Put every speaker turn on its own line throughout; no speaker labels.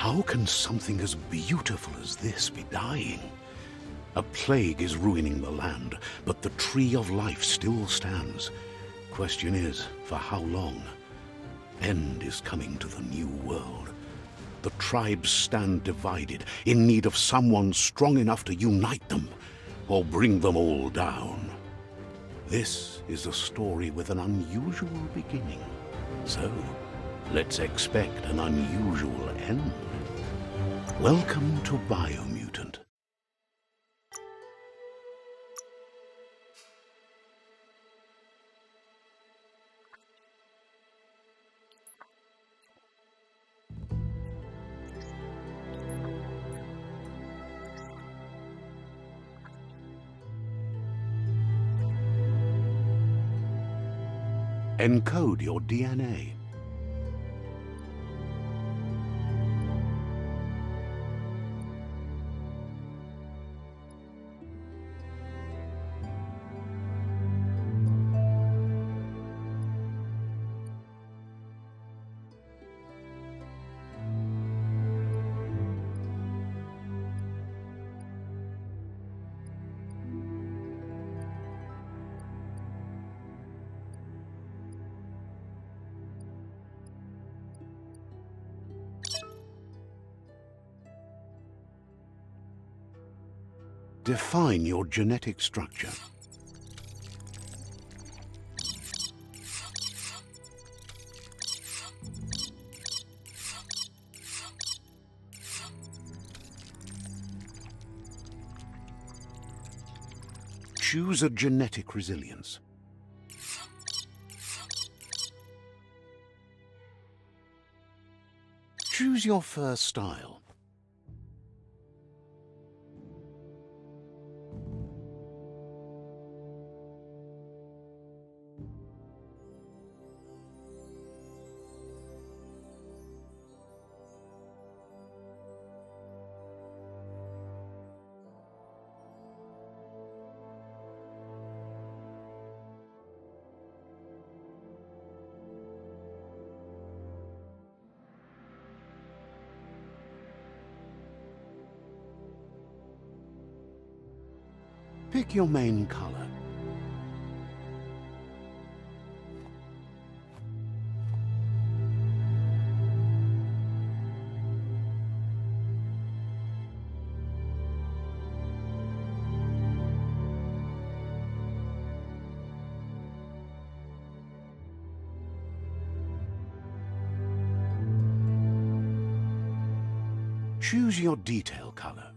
How can something as beautiful as this be dying? A plague is ruining the land, but the tree of life still stands. Question is, for how long? End is coming to the new world. The tribes stand divided, in need of someone strong enough to unite them, or bring them all down. This is a story with an unusual beginning. So, let's expect an unusual end. Welcome to Biomutant. Encode your DNA. Define your genetic structure. Choose a genetic resilience. Choose your first style. Pick your main color. Choose your detail color.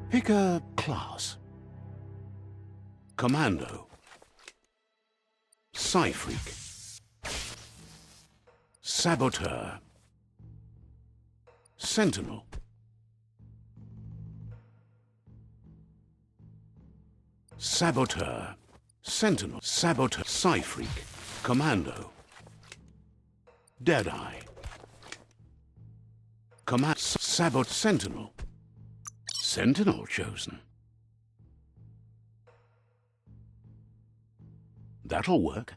Pick a class. Commando. Psy-Freak. Saboteur. Sentinel. Saboteur. Sentinel. Saboteur. Psy-Freak. Commando. Deadeye. Sabot. Sentinel. Sentinel chosen. That'll work.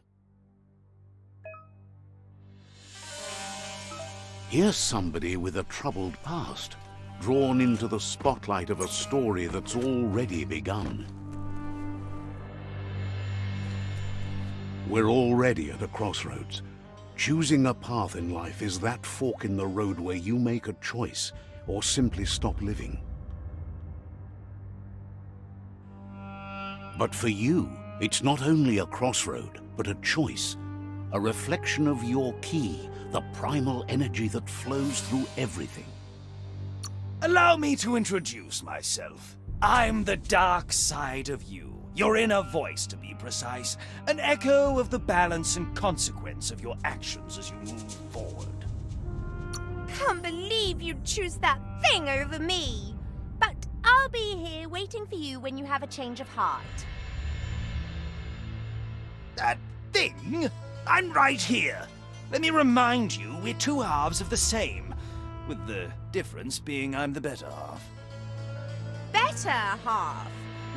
Here's somebody with a troubled past, drawn into the spotlight of a story that's already begun. We're already at a crossroads. Choosing a path in life is that fork in the road where you make a choice or simply stop living. But for you, it's not only a crossroad, but a choice. A reflection of your key, the primal energy that flows through everything.
Allow me to introduce myself. I'm the dark side of you. Your inner voice, to be precise. An echo of the balance and consequence of your actions as you move forward.
Can't believe you'd choose that thing over me. But I'll be here waiting for you when you have a change of heart.
That thing? I'm right here. Let me remind you, we're two halves of the same, with the difference being I'm the better half.
Better half?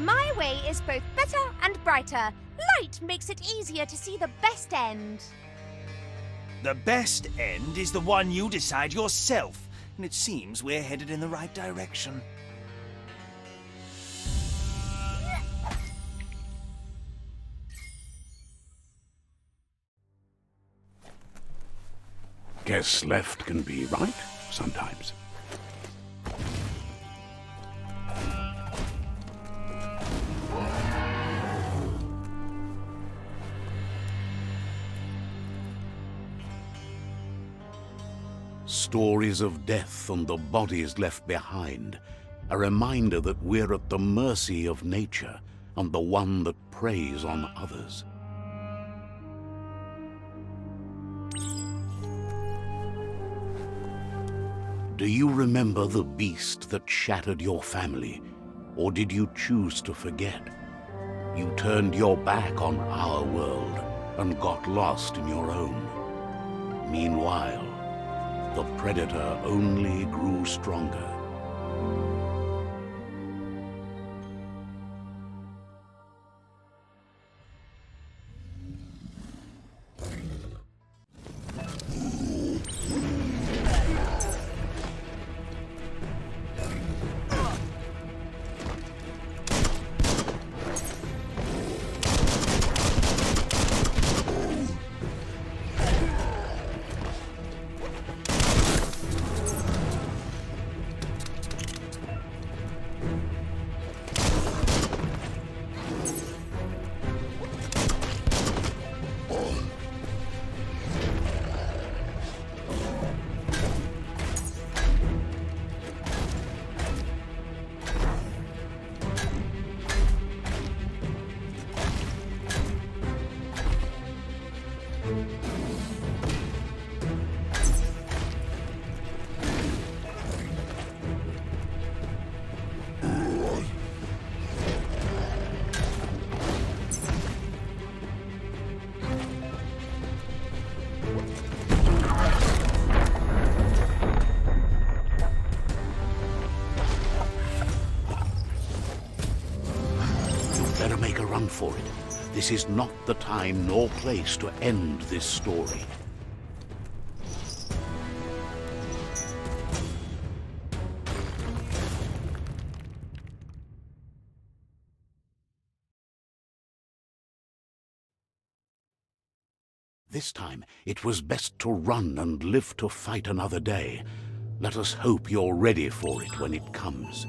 My way is both better and brighter. Light makes it easier to see the best end.
The best end is the one you decide yourself, and it seems we're headed in the right direction.
Guess left can be right sometimes. Stories of death and the bodies left behind, a reminder that we're at the mercy of nature and the one that preys on others. Do you remember the beast that shattered your family, or did you choose to forget? You turned your back on our world and got lost in your own. Meanwhile, the predator only grew stronger. Better make a run for it. This is not the time nor place to end this story. This time, it was best to run and live to fight another day. Let us hope you're ready for it when it comes.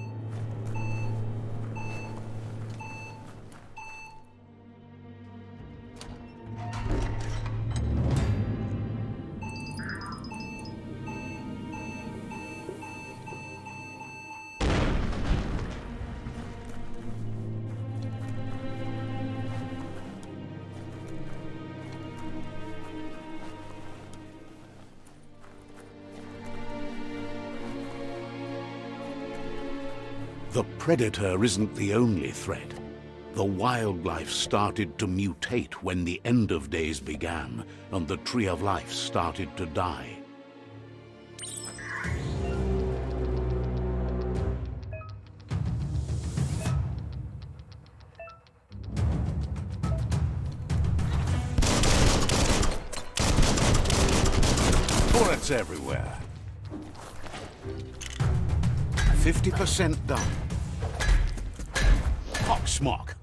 The predator isn't the only threat. The wildlife started to mutate when the end of days began, and the tree of life started to die. Bullets everywhere. 50% done. Hawk smock.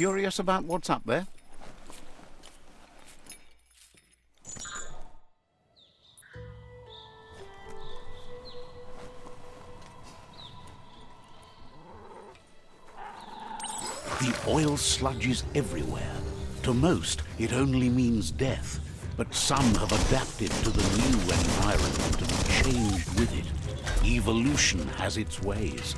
Curious about what's up there? The oil sludge is everywhere. To most, it only means death. But some have adapted to the new environment and changed with it. Evolution has its ways.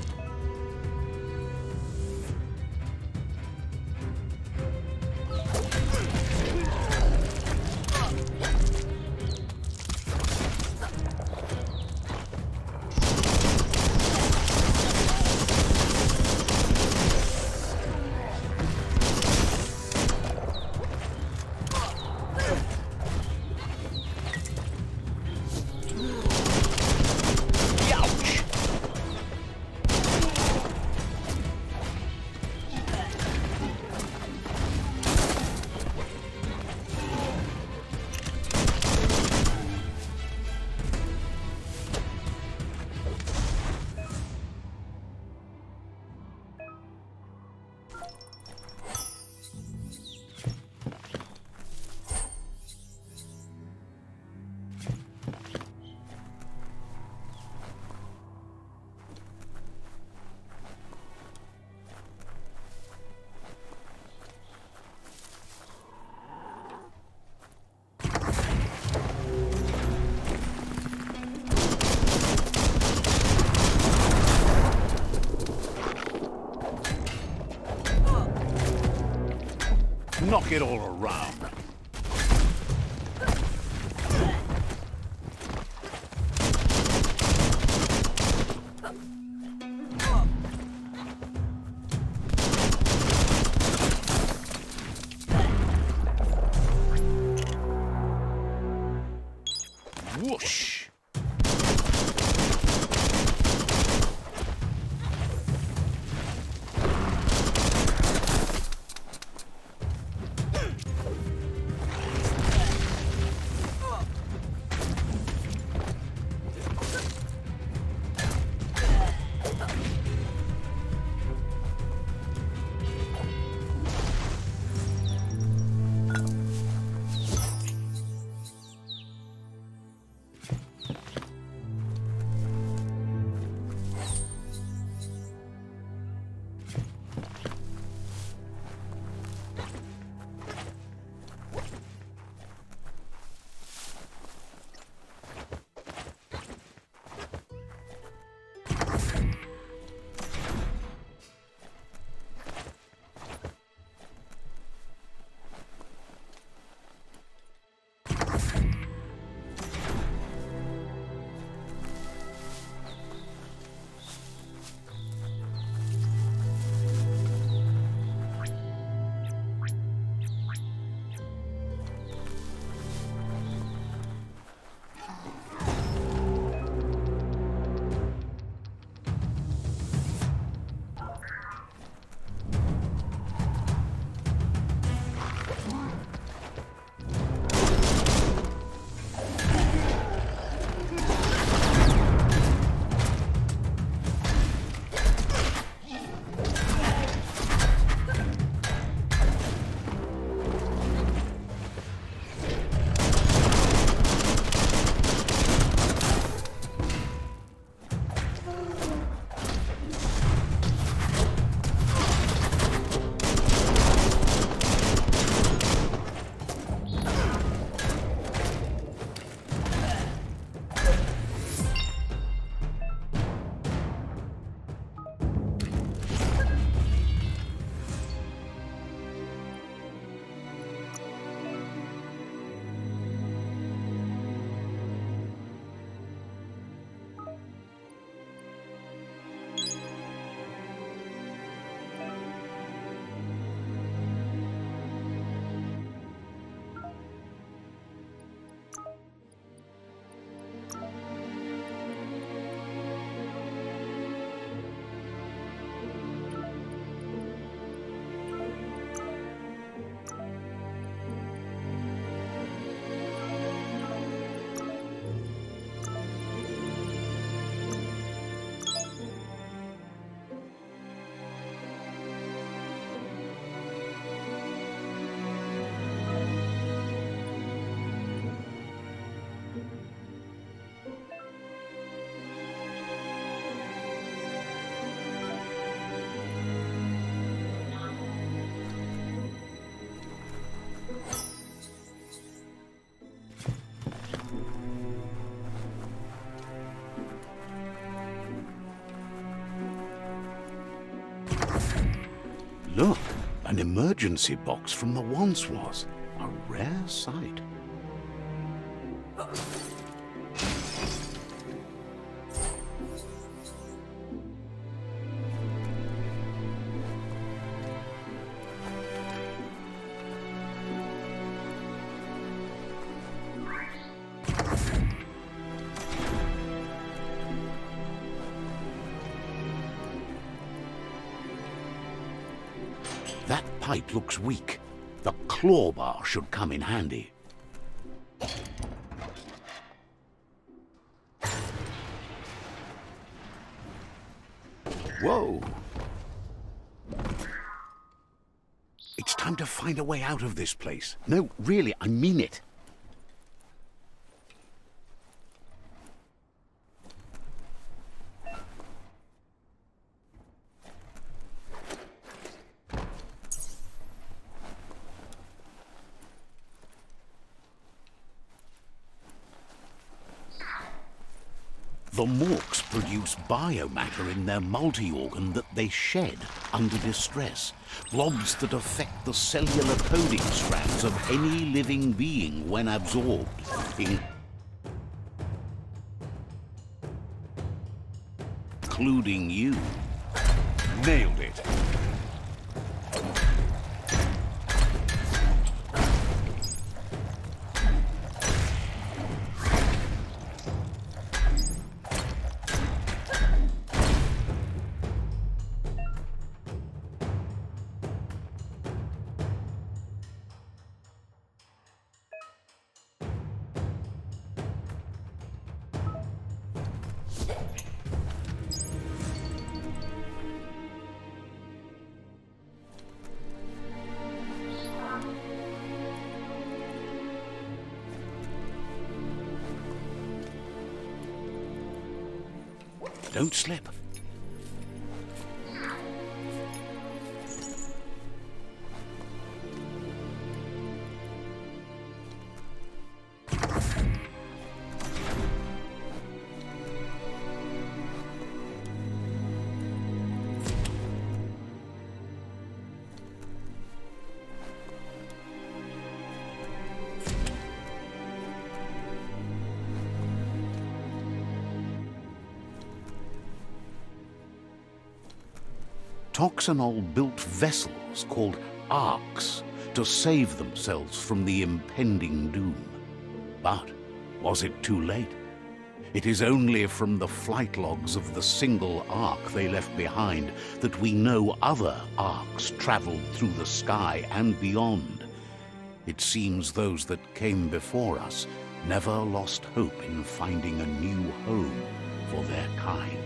Knock it all around. Whoosh! Look, an emergency box from the once was. A rare sight. That pipe looks weak. The claw bar should come in handy. Whoa! It's time to find a way out of this place. No, really, I mean it. The Morks produce biomatter in their multi-organ that they shed under distress. Blobs that affect the cellular coding strands of any living being when absorbed. Including you. Nailed it. Don't slip. Toxanol built vessels called arks to save themselves from the impending doom. But was it too late? It is only from the flight logs of the single ark they left behind that we know other arks traveled through the sky and beyond. It seems those that came before us never lost hope in finding a new home for their kind.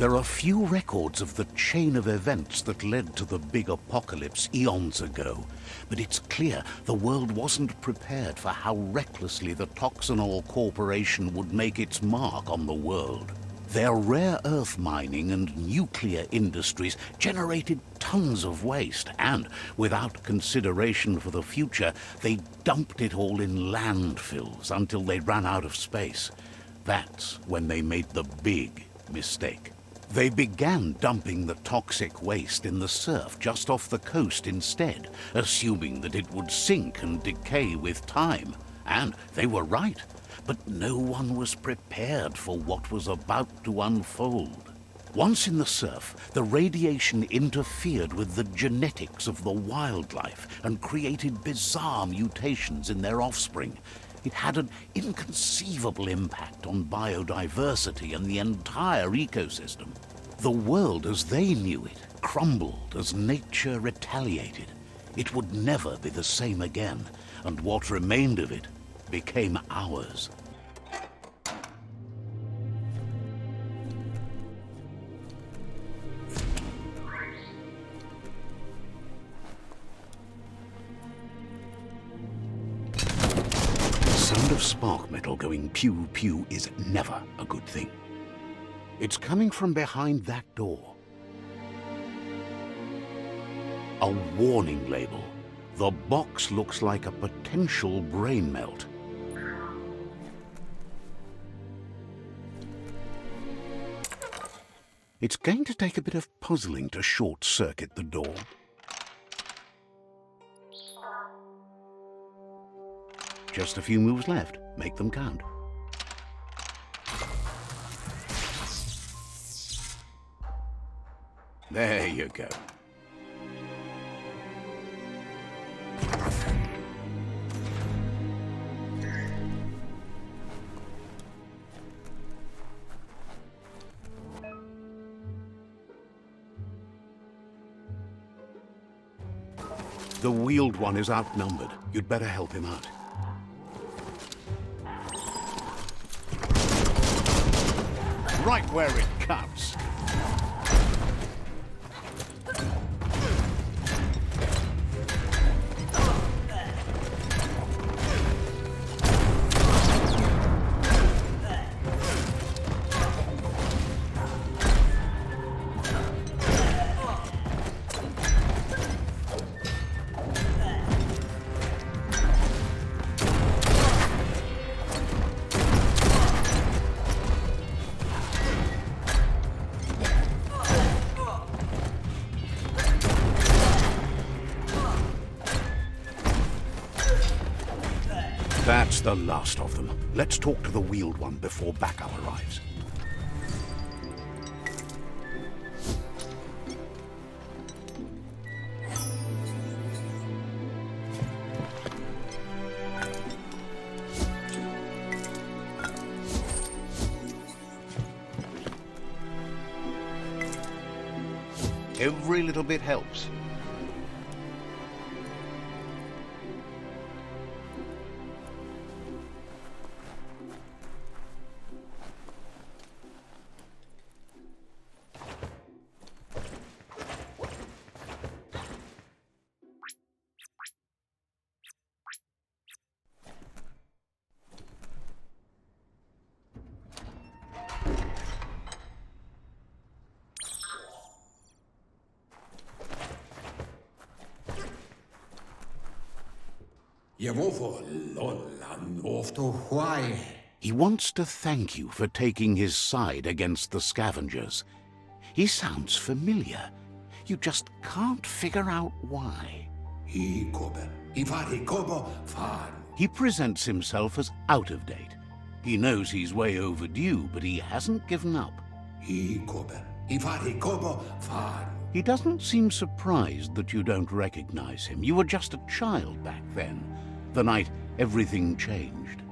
There are few records of the chain of events that led to the big apocalypse eons ago, but it's clear the world wasn't prepared for how recklessly the Toxanol Corporation would make its mark on the world. Their rare earth mining and nuclear industries generated tons of waste, and, without consideration for the future, they dumped it all in landfills until they ran out of space. That's when they made the big mistake. They began dumping the toxic waste in the surf just off the coast instead, assuming that it would sink and decay with time. And they were right, but no one was prepared for what was about to unfold. Once in the surf, the radiation interfered with the genetics of the wildlife and created bizarre mutations in their offspring. It had an inconceivable impact on biodiversity and the entire ecosystem. The world as they knew it crumbled as nature retaliated. It would never be the same again, and what remained of it became ours. The sound of spark metal going pew-pew is never a good thing. It's coming from behind that door. A warning label. The box looks like a potential brain melt. It's going to take a bit of puzzling to short-circuit the door. Just a few moves left. Make them count. There you go. The wheeled one is outnumbered. You'd better help him out. Right where it counts. That's the last of them. Let's talk to the wheeled one before backup arrives. Every little bit helps. He wants to thank you for taking his side against the scavengers. He sounds familiar. You just can't figure out why. He presents himself as out of date. He knows he's way overdue, but he hasn't given up. He doesn't seem surprised that you don't recognize him. You were just a child back then, the night everything changed.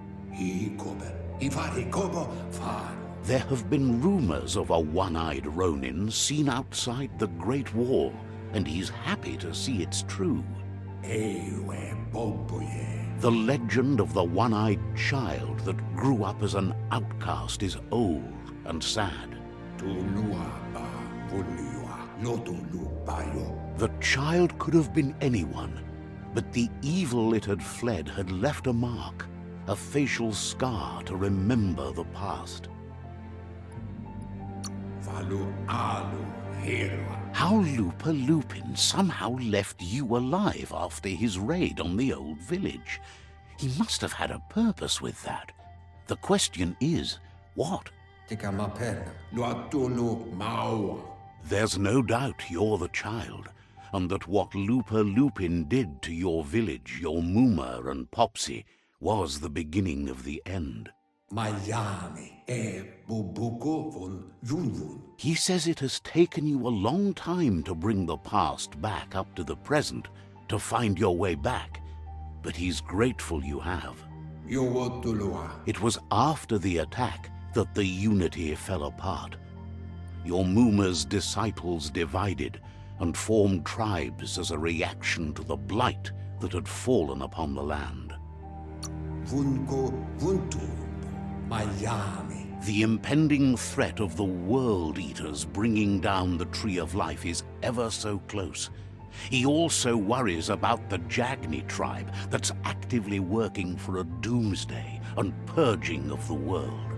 There have been rumors of a one-eyed Ronin seen outside the Great Wall, and he's happy to see it's true. The legend of the one-eyed child that grew up as an outcast is old and sad. The child could have been anyone, but the evil it had fled had left a mark, a facial scar to remember the past. How Lupa Lupin somehow left you alive after his raid on the old village. He must have had a purpose with that. The question is, what? There's no doubt you're the child, and that what Lupa Lupin did to your village, your Muma and Popsy, was the beginning of the end. He says it has taken you a long time to bring the past back up to the present, to find your way back, but he's grateful you have. It was after the attack that the Unity fell apart. your Mooma's disciples divided and formed tribes as a reaction to the blight that had fallen upon the land.
Vunko Vuntu Miami.
The impending threat of the World Eaters bringing down the Tree of Life is ever so close. He also worries about the Jagni tribe that's actively working for a doomsday and purging of the world.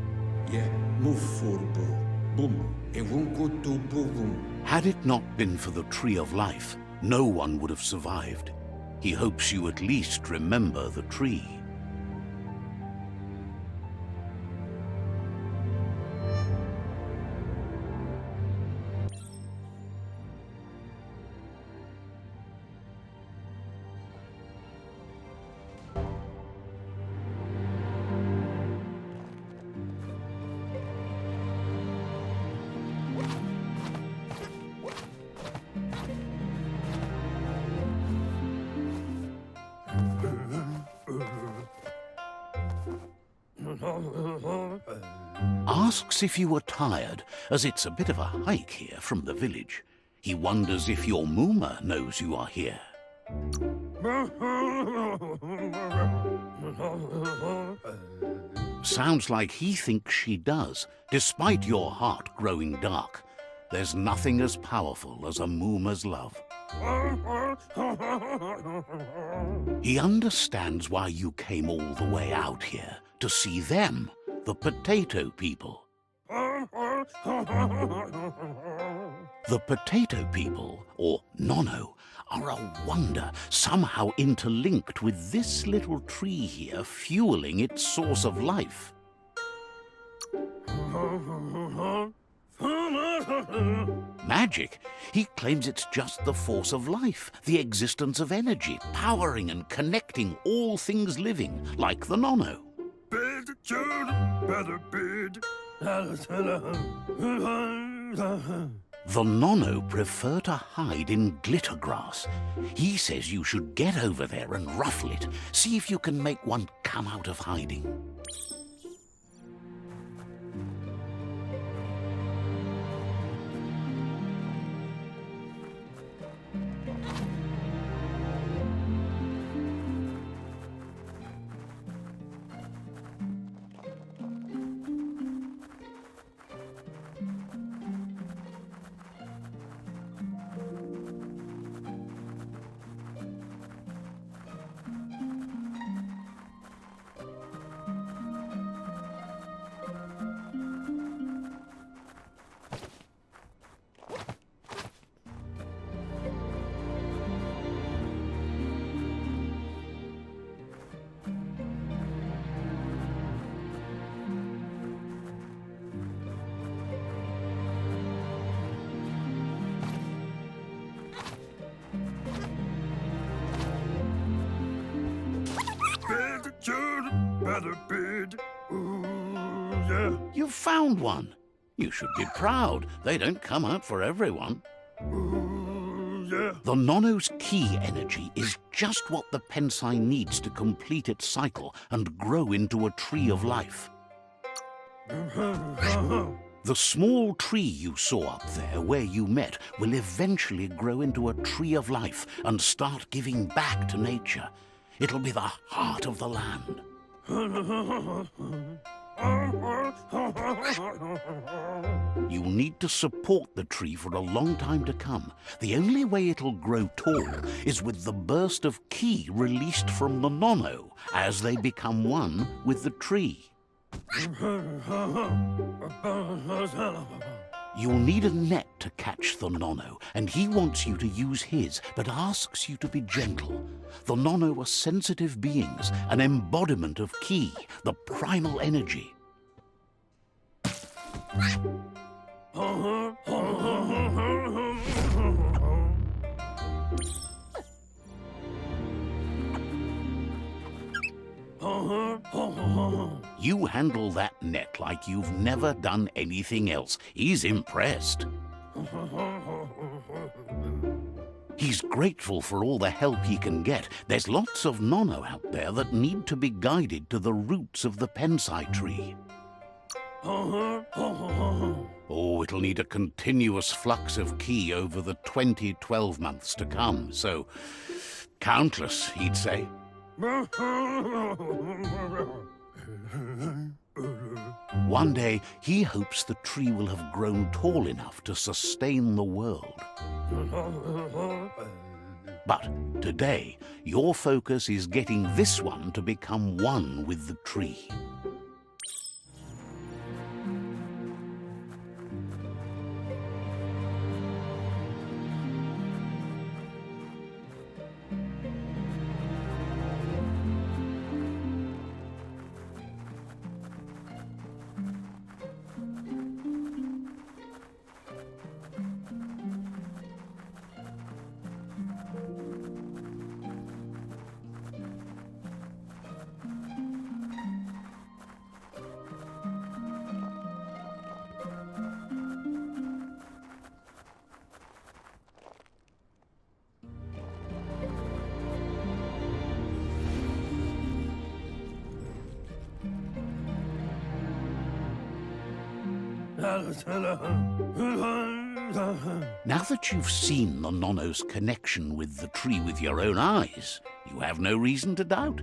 Yeah, Mufurbo. Bum. Evunko tu buvum.
Had it not been for the Tree of Life, no one would have survived. He hopes you at least remember the tree. Asks if you are tired, as it's a bit of a hike here from the village. He wonders if your Mooma knows you are here. Sounds like he thinks she does, despite your heart growing dark. There's nothing as powerful as a Mooma's love. He understands why you came all the way out here, to see them, the potato people. The potato people, or Nono, are a wonder, somehow interlinked with this little tree here fueling its source of life. Magic? He claims it's just the force of life, the existence of energy, powering and connecting all things living, like the Nono. The Nono prefer to hide in glitter grass. He says you should get over there and ruffle it. See if you can make one come out of hiding. You've found one. You should be proud. They don't come out for everyone. The Nono's key energy is just what the Pensai needs to complete its cycle and grow into a tree of life. The small tree you saw up there where you met will eventually grow into a tree of life and start giving back to nature. It'll be the heart of the land. You'll need to support the tree for a long time to come. The only way it'll grow tall is with the burst of ki released from the Nono as they become one with the tree. You'll need a net to catch the Nono, and he wants you to use his, but asks you to be gentle. The Nono are sensitive beings, an embodiment of ki, the primal energy. You handle that net like you've never done anything else. He's impressed. He's grateful for all the help he can get. There's lots of Nono out there that need to be guided to the roots of the Pensai tree. Oh, it'll need a continuous flux of ki over the 2012 months to come, so countless, he'd say. One day, he hopes the tree will have grown tall enough to sustain the world. But today, your focus is getting this one to become one with the tree. Now that you've seen the Nonno's connection with the tree with your own eyes, you have no reason to doubt.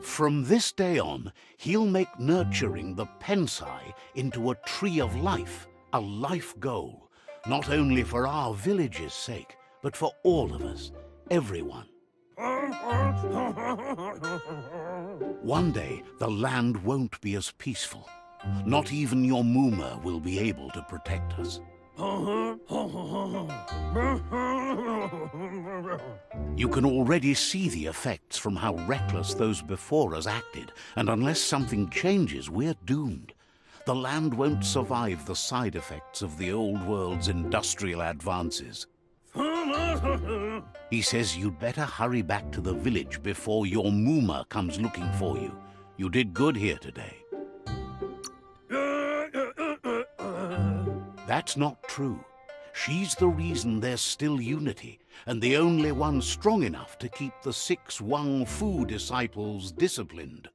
From this day on, he'll make nurturing the Pensai into a tree of life, a life goal, not only for our village's sake, but for all of us, everyone. One day, the land won't be as peaceful. Not even your Mooma will be able to protect us. You can already see the effects from how reckless those before us acted, and unless something changes, we're doomed. The land won't survive the side effects of the old world's industrial advances. He says you'd better hurry back to the village before your Mooma comes looking for you. You did good here today. That's not true. She's the reason there's still unity, and the only one strong enough to keep the 6 Wang Fu disciples disciplined.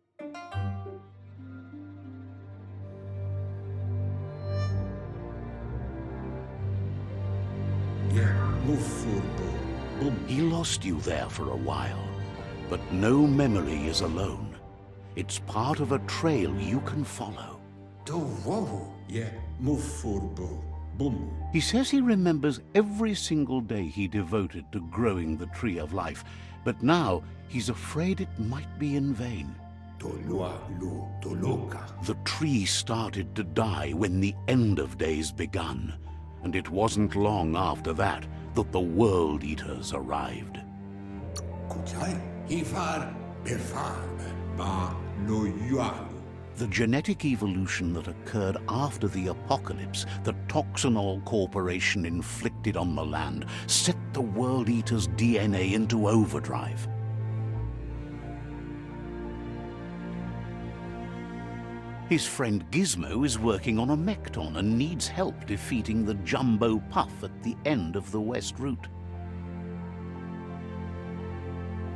Yeah, move forward, bro. Boom.
He lost you there for a while, but no memory is alone. It's part of a trail you can follow.
Do whoa. Yeah, move forward, bro. Boom.
He says he remembers every single day he devoted to growing the Tree of Life, but now he's afraid it might be in vain. The tree started to die when the end of days begun, and it wasn't long after that that the World Eaters arrived. The genetic evolution that occurred after the apocalypse that Toxanol Corporation inflicted on the land set the World Eaters' DNA into overdrive. His friend Gizmo is working on a Mekton and needs help defeating the Jumbo Puff at the end of the West Route.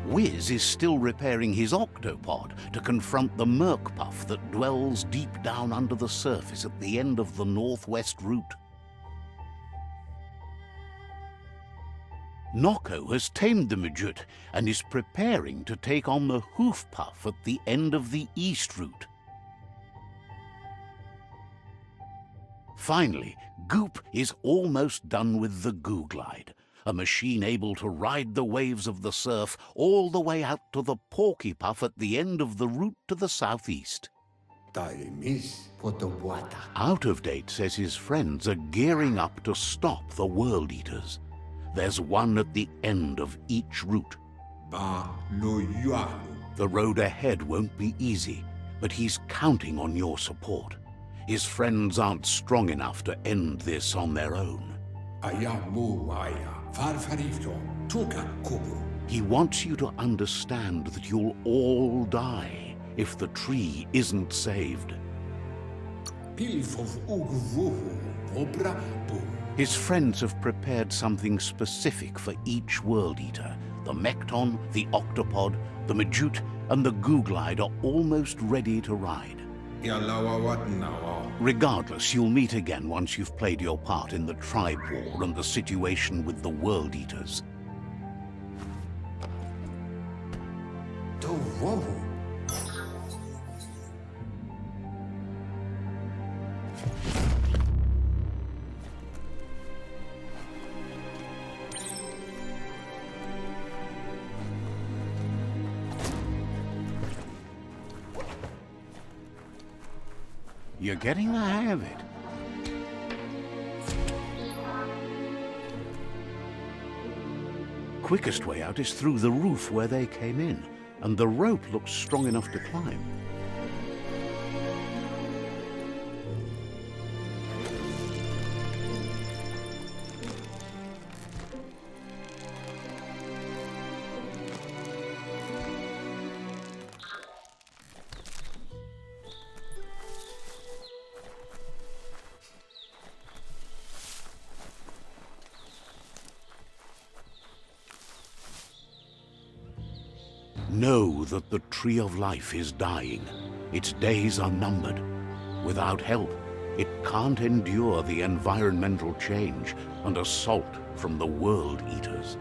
Wiz is still repairing his octopod to confront the Merc Puff that dwells deep down under the surface at the end of the Northwest Route. Noko has tamed the Midget and is preparing to take on the Hoof Puff at the end of the East Route. Finally, Goop is almost done with the Goo Glide, a machine able to ride the waves of the surf all the way out to the Porky Puff at the end of the route to the southeast. Out of Date says his friends are gearing up to stop the World Eaters. There's one at the end of each route. The road ahead won't be easy, but he's counting on your support. His friends aren't strong enough to end this on their own. He wants you to understand that you'll all die if the tree isn't saved. His friends have prepared something specific for each World Eater, The Mekton, the Octopod, the Majute, and the Googlide are almost ready to ride. Regardless, you'll meet again once you've played your part in the tribe war and the situation with the World Eaters. You're getting the hang of it. Quickest way out is through the roof where they came in, and the rope looks strong enough to climb. Know that the Tree of Life is dying. Its days are numbered. Without help, it can't endure the environmental change and assault from the World Eaters.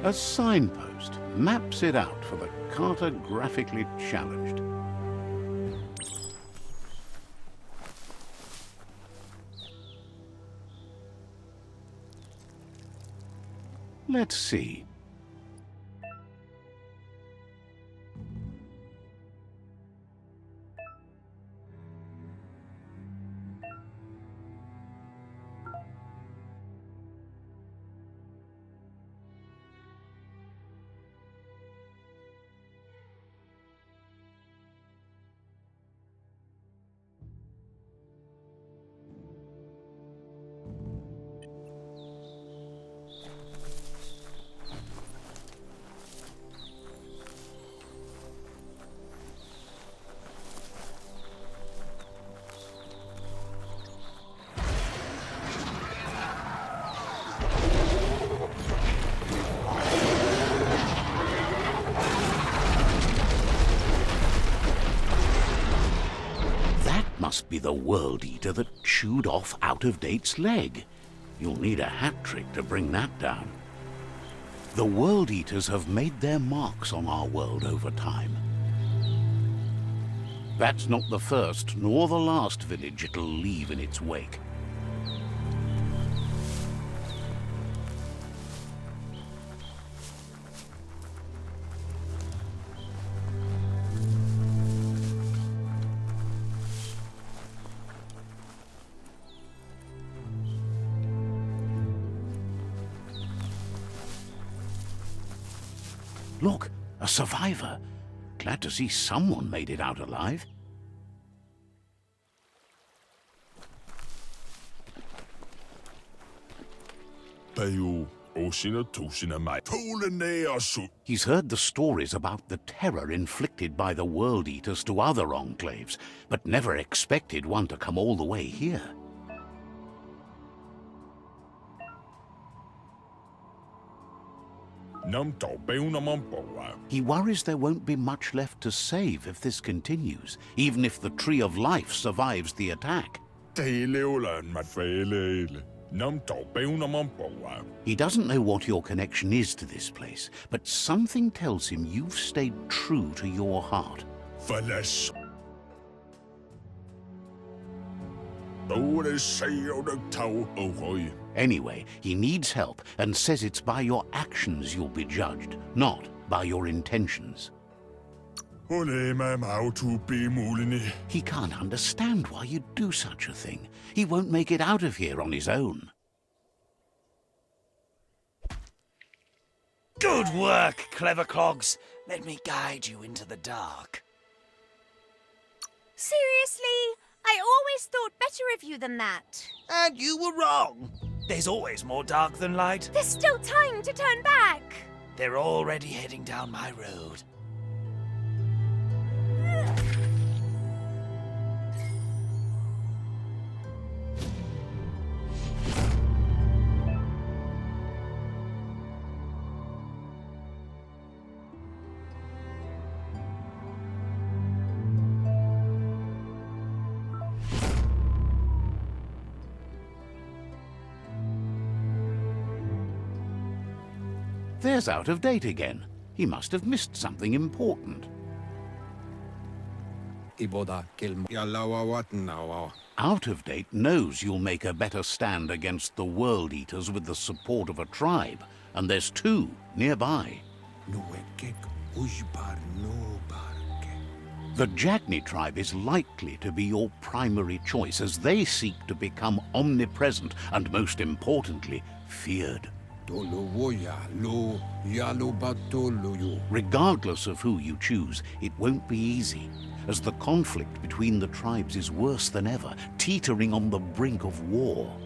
A signpost maps it out for the cartographically challenged. Let's see. Must be the World Eater that chewed off Out-of-Date's leg. You'll need a hat trick to bring that down. The World Eaters have made their marks on our world over time. That's not the first nor the last village it'll leave in its wake. Look, a survivor. Glad to see someone made it out alive. He's heard the stories about the terror inflicted by the World Eaters to other enclaves, but never expected one to come all the way here. He worries there won't be much left to save if this continues, even if the Tree of Life survives the attack. He doesn't know what your connection is to this place, but something tells him you've stayed true to your heart. Anyway, he needs help and says it's by your actions you'll be judged, not by your intentions. He can't understand why you'd do such a thing. He won't make it out of here on his own.
Good work, clever clogs. Let me guide you into the dark.
Seriously? I always thought better of you than that.
And you were wrong. There's always more dark than light.
There's still time to turn back.
They're already heading down my road.
There's Out of Date again. He must have missed something important. Out of Date knows you'll make a better stand against the World Eaters with the support of a tribe, and there's 2 nearby. The Jagni tribe is likely to be your primary choice as they seek to become omnipresent and, most importantly, feared. Regardless of who you choose, it won't be easy, as the conflict between the tribes is worse than ever, teetering on the brink of war.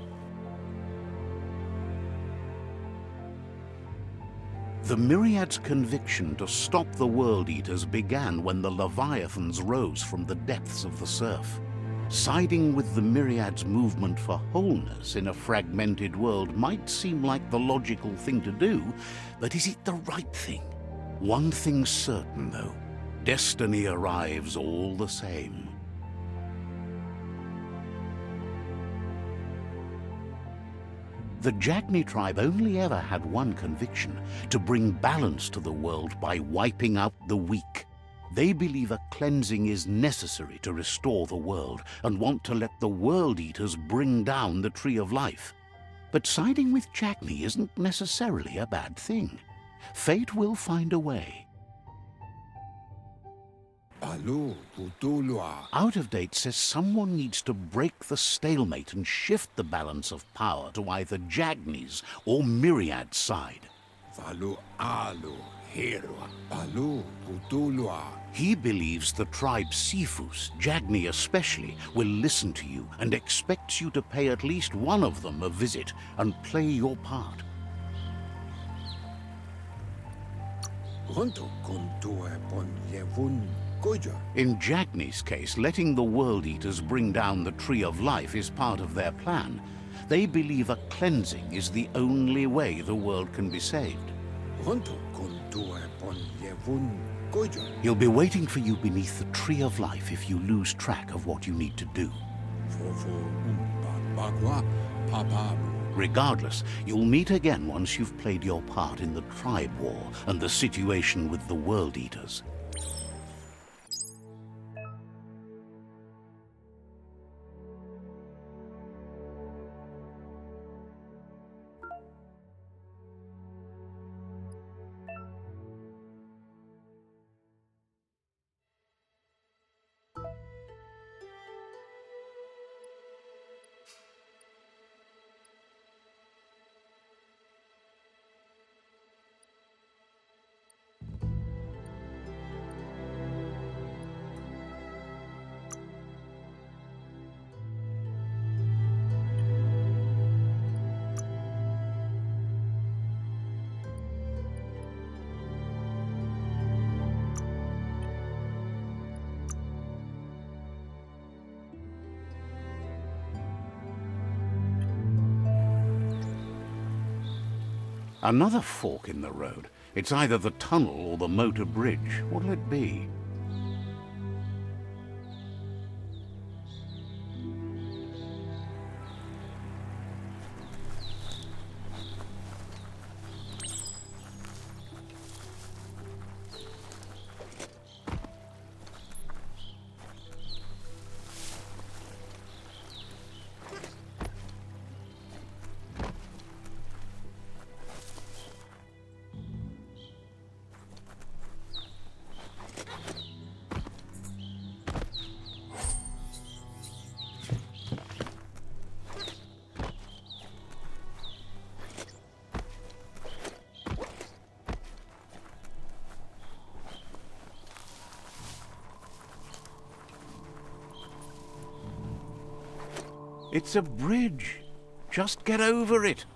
The Myriad's conviction to stop the World Eaters began when the Leviathans rose from the depths of the surf. Siding with the Myriad's movement for wholeness in a fragmented world might seem like the logical thing to do, but is it the right thing? One thing's certain, though. Destiny arrives all the same. The Jagni tribe only ever had one conviction: to bring balance to the world by wiping out the weak. They believe a cleansing is necessary to restore the world and want to let the World Eaters bring down the Tree of Life. But siding with Jagni isn't necessarily a bad thing. Fate will find a way. Out of Date says someone needs to break the stalemate and shift the balance of power to either Jagni's or Myriad's side. He believes the tribe Sifus, Jagni especially, will listen to you and expects you to pay at least one of them a visit and play your part. In Jagni's case, letting the World Eaters bring down the Tree of Life is part of their plan. They believe a cleansing is the only way the world can be saved. He'll be waiting for you beneath the Tree of Life if you lose track of what you need to do. Regardless, you'll meet again once you've played your part in the tribe war and the situation with the World Eaters. Another fork in the road. It's either the tunnel or the motor bridge. What'll it be? It's a bridge. Just get over it.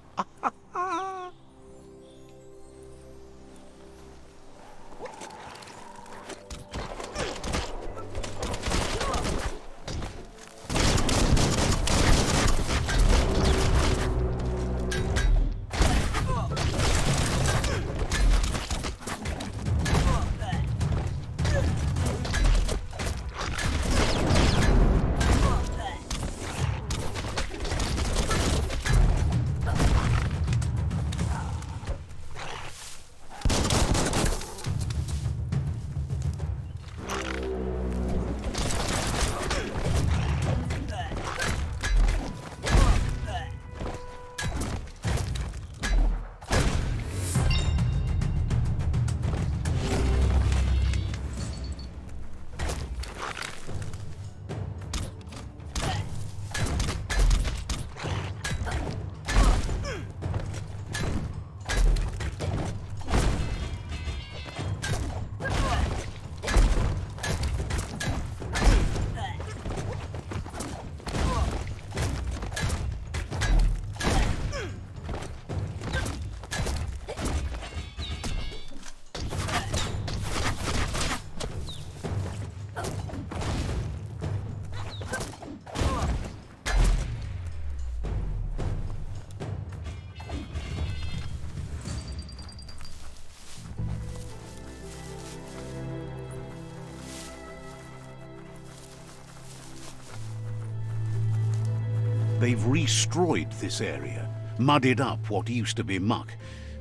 They've destroyed this area, muddied up what used to be muck,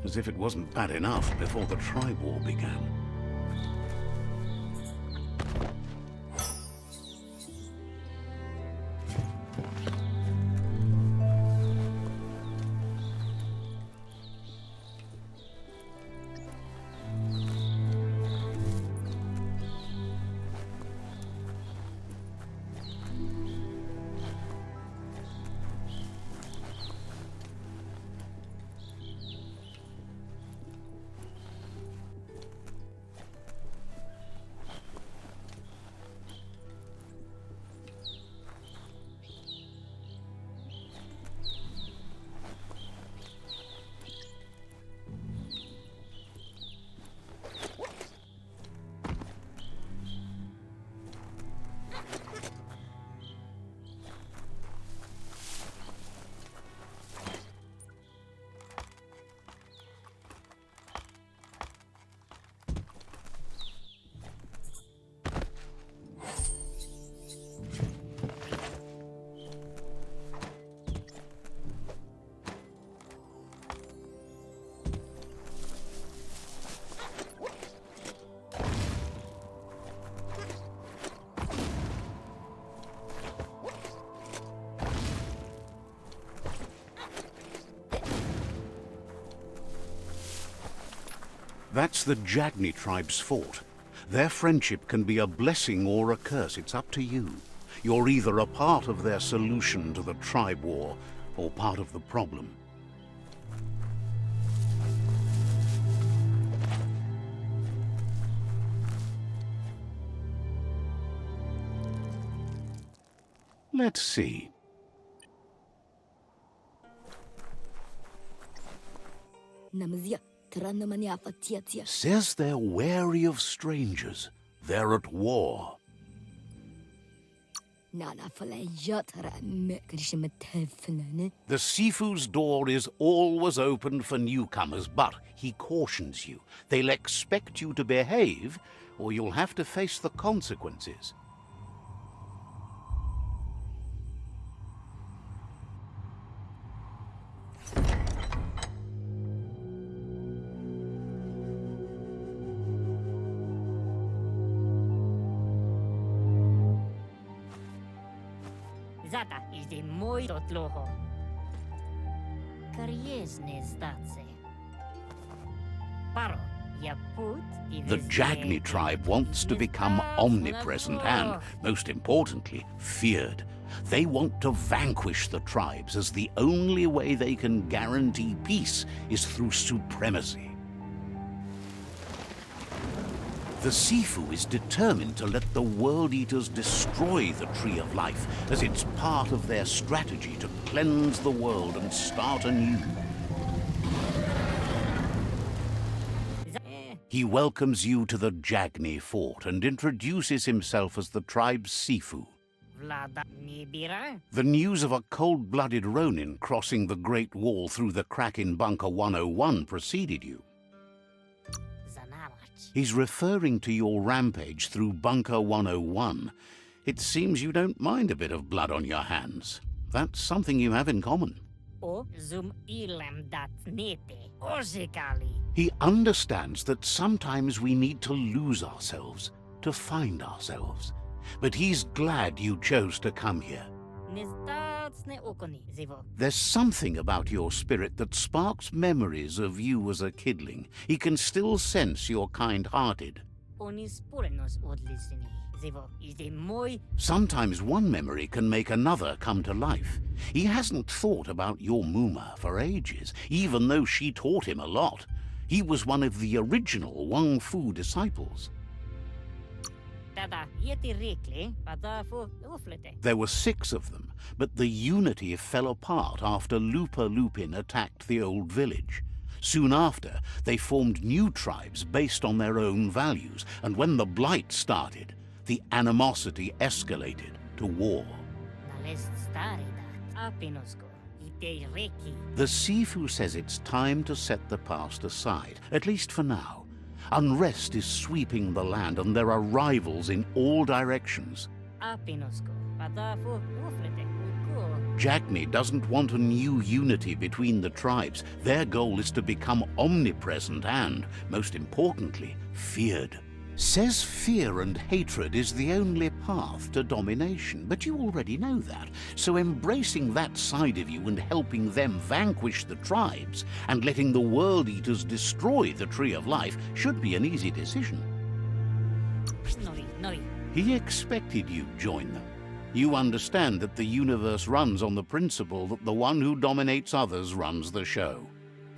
as if it wasn't bad enough before the tribe war began. That's the Jagni tribe's fort. Their friendship can be a blessing or a curse. It's up to you. You're either a part of their solution to the tribe war, or part of the problem. Let's see. Says they're wary of strangers. They're at war. The Sifu's door is always open for newcomers, but he cautions you. They'll expect you to behave, or you'll have to face the consequences.
Zata idzie mój do tloho. Kariezne zdace. Paro, ja put i
The Jagni tribe wants to become omnipresent and, most importantly, feared. They want to vanquish the tribes, as the only way they can guarantee peace is through supremacy. The Sifu is determined to let the World Eaters destroy the Tree of Life, as it's part of their strategy to cleanse the world and start anew. He welcomes you to the Jagni fort and introduces himself as the tribe's Sifu.
Vlada Nibira?
The news of a cold-blooded Ronin crossing the Great Wall through the crack in Bunker 101 preceded you.
Zanamach.
He's referring to your rampage through Bunker 101. It seems you don't mind a bit of blood on your hands. That's something you have in common.
O zum ilem dat nete. Orzikali.
He understands that sometimes we need to lose ourselves to find ourselves. But he's glad you chose to come here.
Nizdatsne okoni, zivo.
There's something about your spirit that sparks memories of you as a kidling. He can still sense you're kind-hearted.
Onis purenos odlisini, zivo. Is de moi.
Sometimes one memory can make another come to life. He hasn't thought about your Muma for ages, even though she taught him a lot. He was one of the original Wang Fu disciples.
Tada yeti rikli, pada fu uflete.
There were 6 of them, but the unity fell apart after Lupa Lupin attacked the old village. Soon after, they formed new tribes based on their own values, and when the Blight started, the animosity escalated to war.
Nalest starida, apinosko, ite reki.
The Sifu says it's time to set the past aside, at least for now. Unrest is sweeping the land, and there are rivals in all directions.
Apinosko, pada fu uflete, uko.
Jagni doesn't want a new unity between the tribes. Their goal is to become omnipresent and, most importantly, feared. Says fear and hatred is the only path to domination, but you already know that. So embracing that side of you and helping them vanquish the tribes and letting the World Eaters destroy the Tree of Life should be an easy decision.
Nori.
He expected you'd join them. You understand that the universe runs on the principle that the one who dominates others runs the show.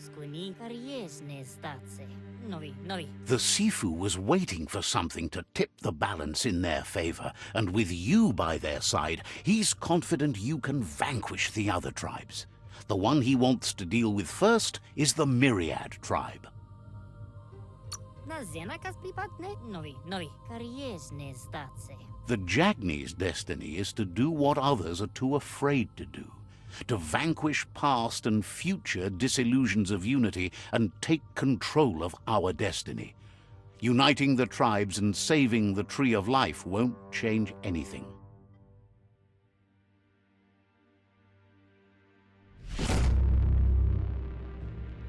Skuni karies nezdatse. Nori.
The Sifu was waiting for something to tip the balance in their favor, and with you by their side, he's confident you can vanquish the other tribes. The one he wants to deal with first is the Myriad tribe.
Na zenakas pripatne? Nori. Karies nezdatse.
The Jagni's destiny is to do what others are too afraid to do. To vanquish past and future disillusions of unity and take control of our destiny. Uniting the tribes and saving the Tree of Life won't change anything.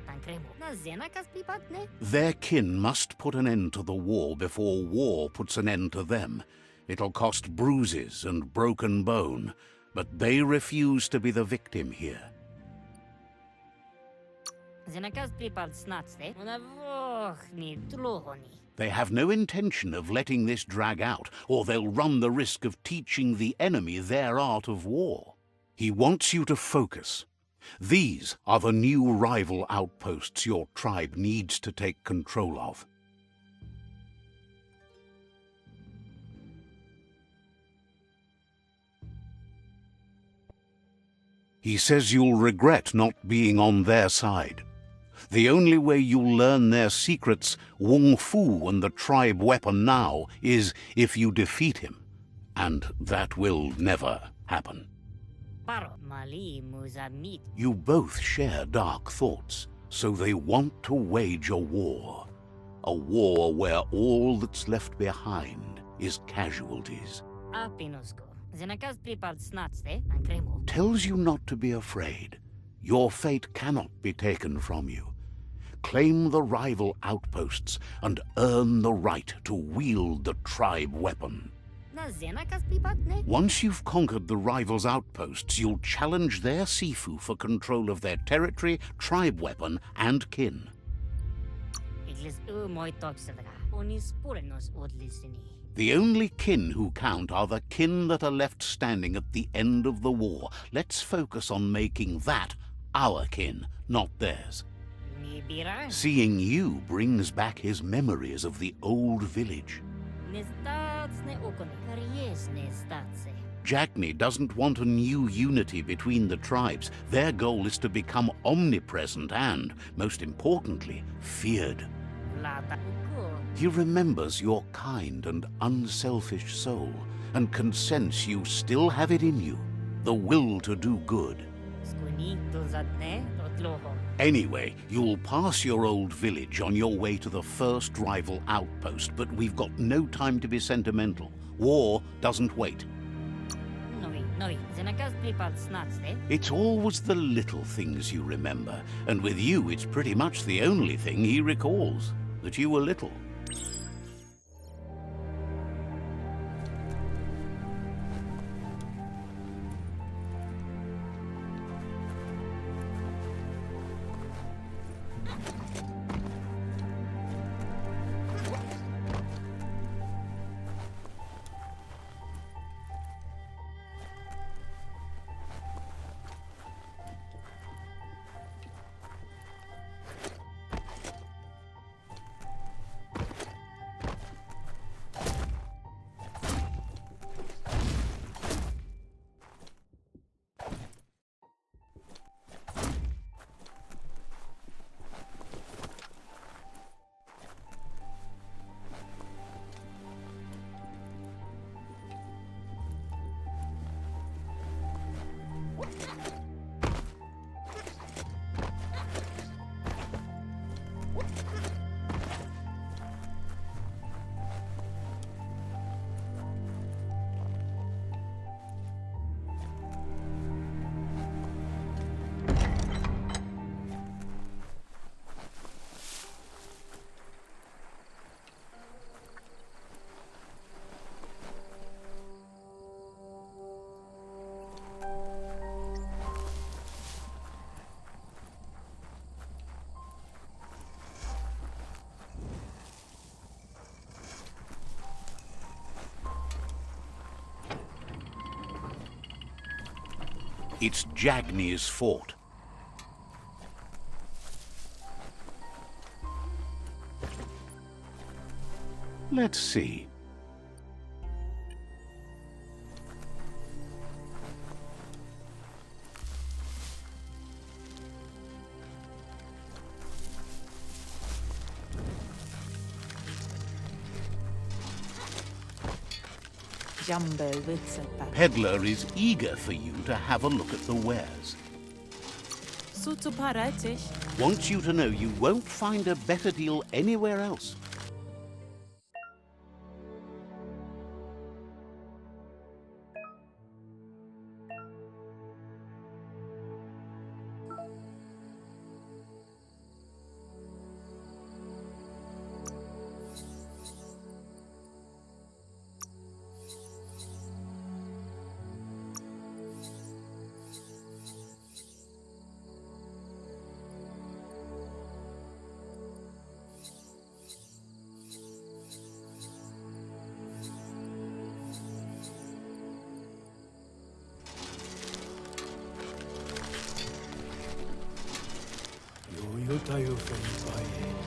Tankremo. Na zenakas pripatne?
Their kin must put an end to the war before war puts an end to them. It'll cost bruises and broken bone, but they refuse to be the victim here.
Zenakas pripat snatste. Una vochni tlohoni.
They have no intention of letting this drag out, or they'll run the risk of teaching the enemy their art of war. He wants you to focus. These are the new rival outposts your tribe needs to take control of. He says you'll regret not being on their side. The only way you'll learn their secrets, Wung Fu and the tribe weapon now, is if you defeat him. And that will never happen.
Paro. Mali muzamit.
You both share dark thoughts, so they want to wage a war. A war where all that's left behind is casualties.
Apinosko. Zenakas pripat snatste. Tankremo.
Tells you not to be afraid. Your fate cannot be taken from you. Claim the rival outposts and earn the right to wield the tribe weapon.
Na zenakas pripatne?
Once you've conquered the rivals' outposts, you'll challenge their Sifu for control of their territory, tribe weapon, and kin.
Iglis moi tokselga. Onis purenos odlisini.
The only kin who count are the kin that are left standing at the end of the war. Let's focus on making that our kin, not theirs.
Nibira?
Seeing you brings back his memories of the old village.
Nestacne ukone. Karjesne stace.
Jagni doesn't want a new unity between the tribes. Their goal is to become omnipresent and, most importantly, feared.
Vlada uko.
He remembers your kind and unselfish soul and can sense you still have it in you, the will to do good.
Skuni dulzadne otloho.
Anyway, you'll pass your old village on your way to the first rival outpost, but we've got no time to be sentimental. War doesn't wait.
Novi, zenakas pripad snacne.
It's always the little things you remember, and with you it's pretty much the only thing he recalls, that you were little. It's Jagni's fort. Let's see. Peddler is eager for you to have a look at the wares. Wants you to know you won't find a better deal anywhere else.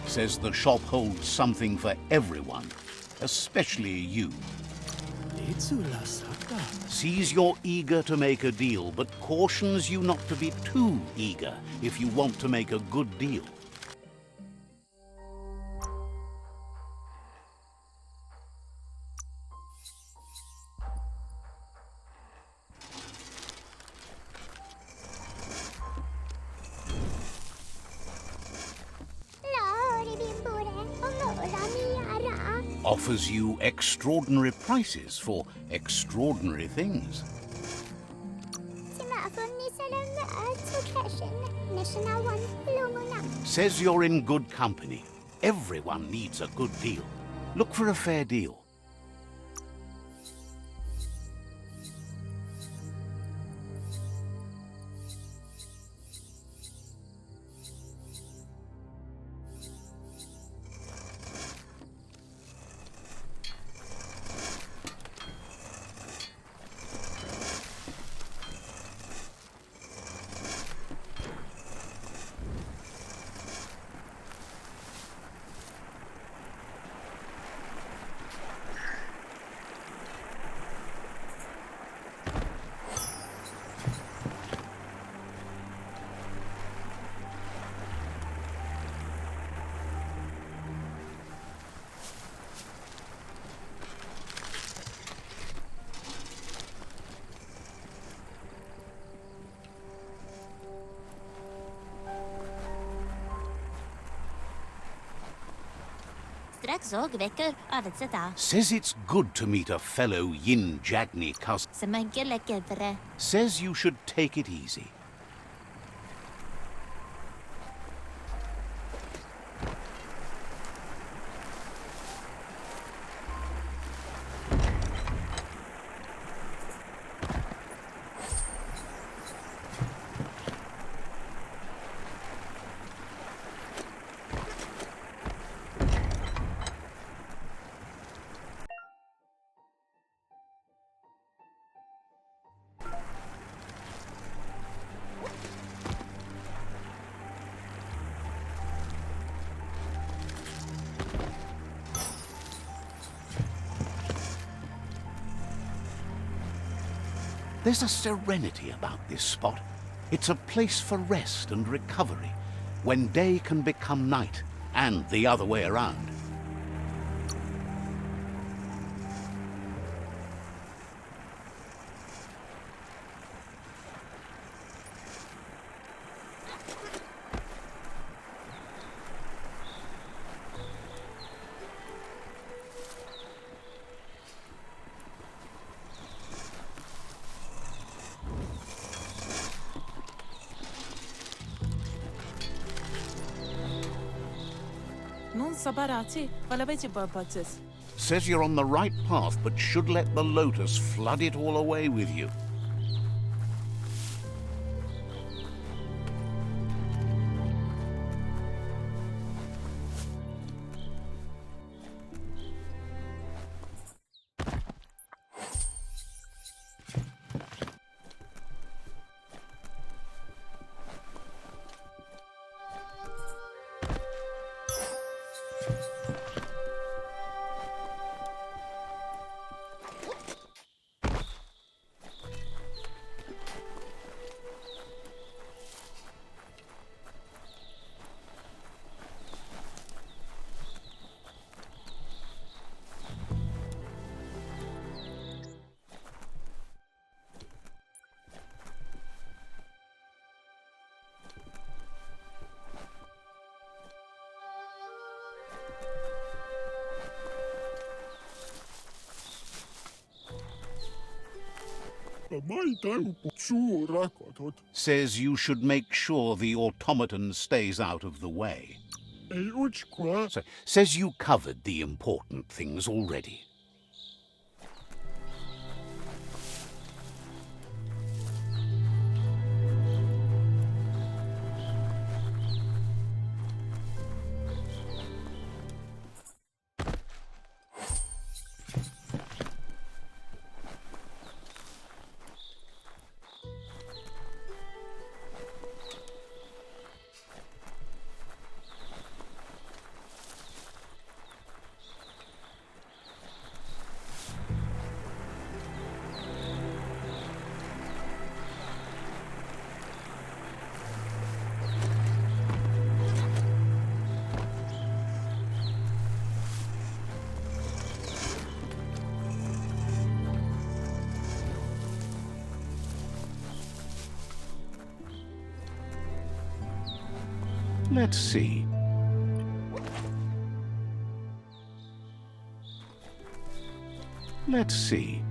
Says the shop holds something for everyone, especially you. Sees you're eager to make a deal, but cautions you not to be too eager if you want to make a good deal. Offers you extraordinary prices for extraordinary things. Says you're in good company. Everyone needs a good deal. Look for a fair deal.
Rexog vekker avetseta.
Says it's good to meet a fellow Yin Jagni cousin.
Semangelekedre.
Says you should take it easy. There's a serenity about this spot. It's a place for rest and recovery, when day can become night, and the other way around.
Non sabarati, valaveci barbatis.
Says you're on the right path, but should let the lotus flood it all away with you. Says you should make sure the automaton stays out of the way. So, says you covered the important things already. Let's see. Let's see.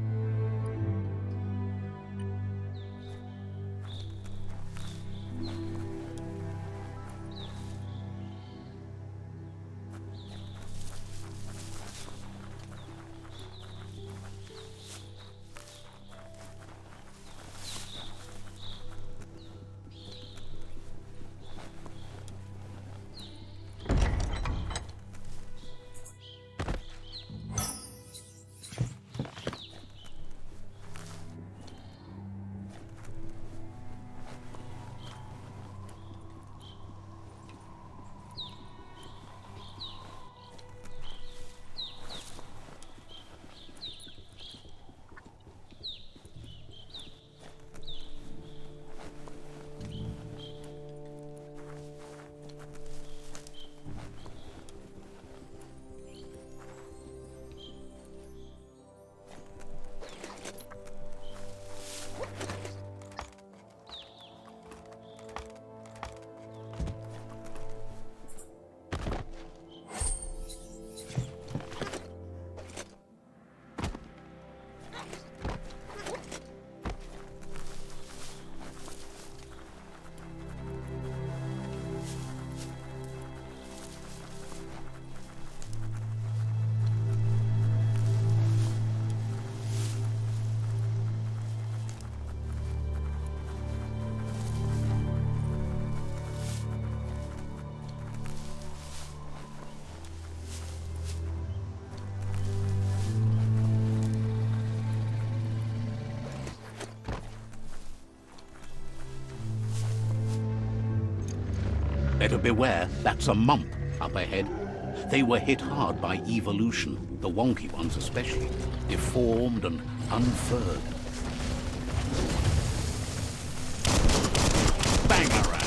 Better beware, that's a mump up ahead. They were hit hard by evolution, the wonky ones especially, deformed and unfurred. Bangarang!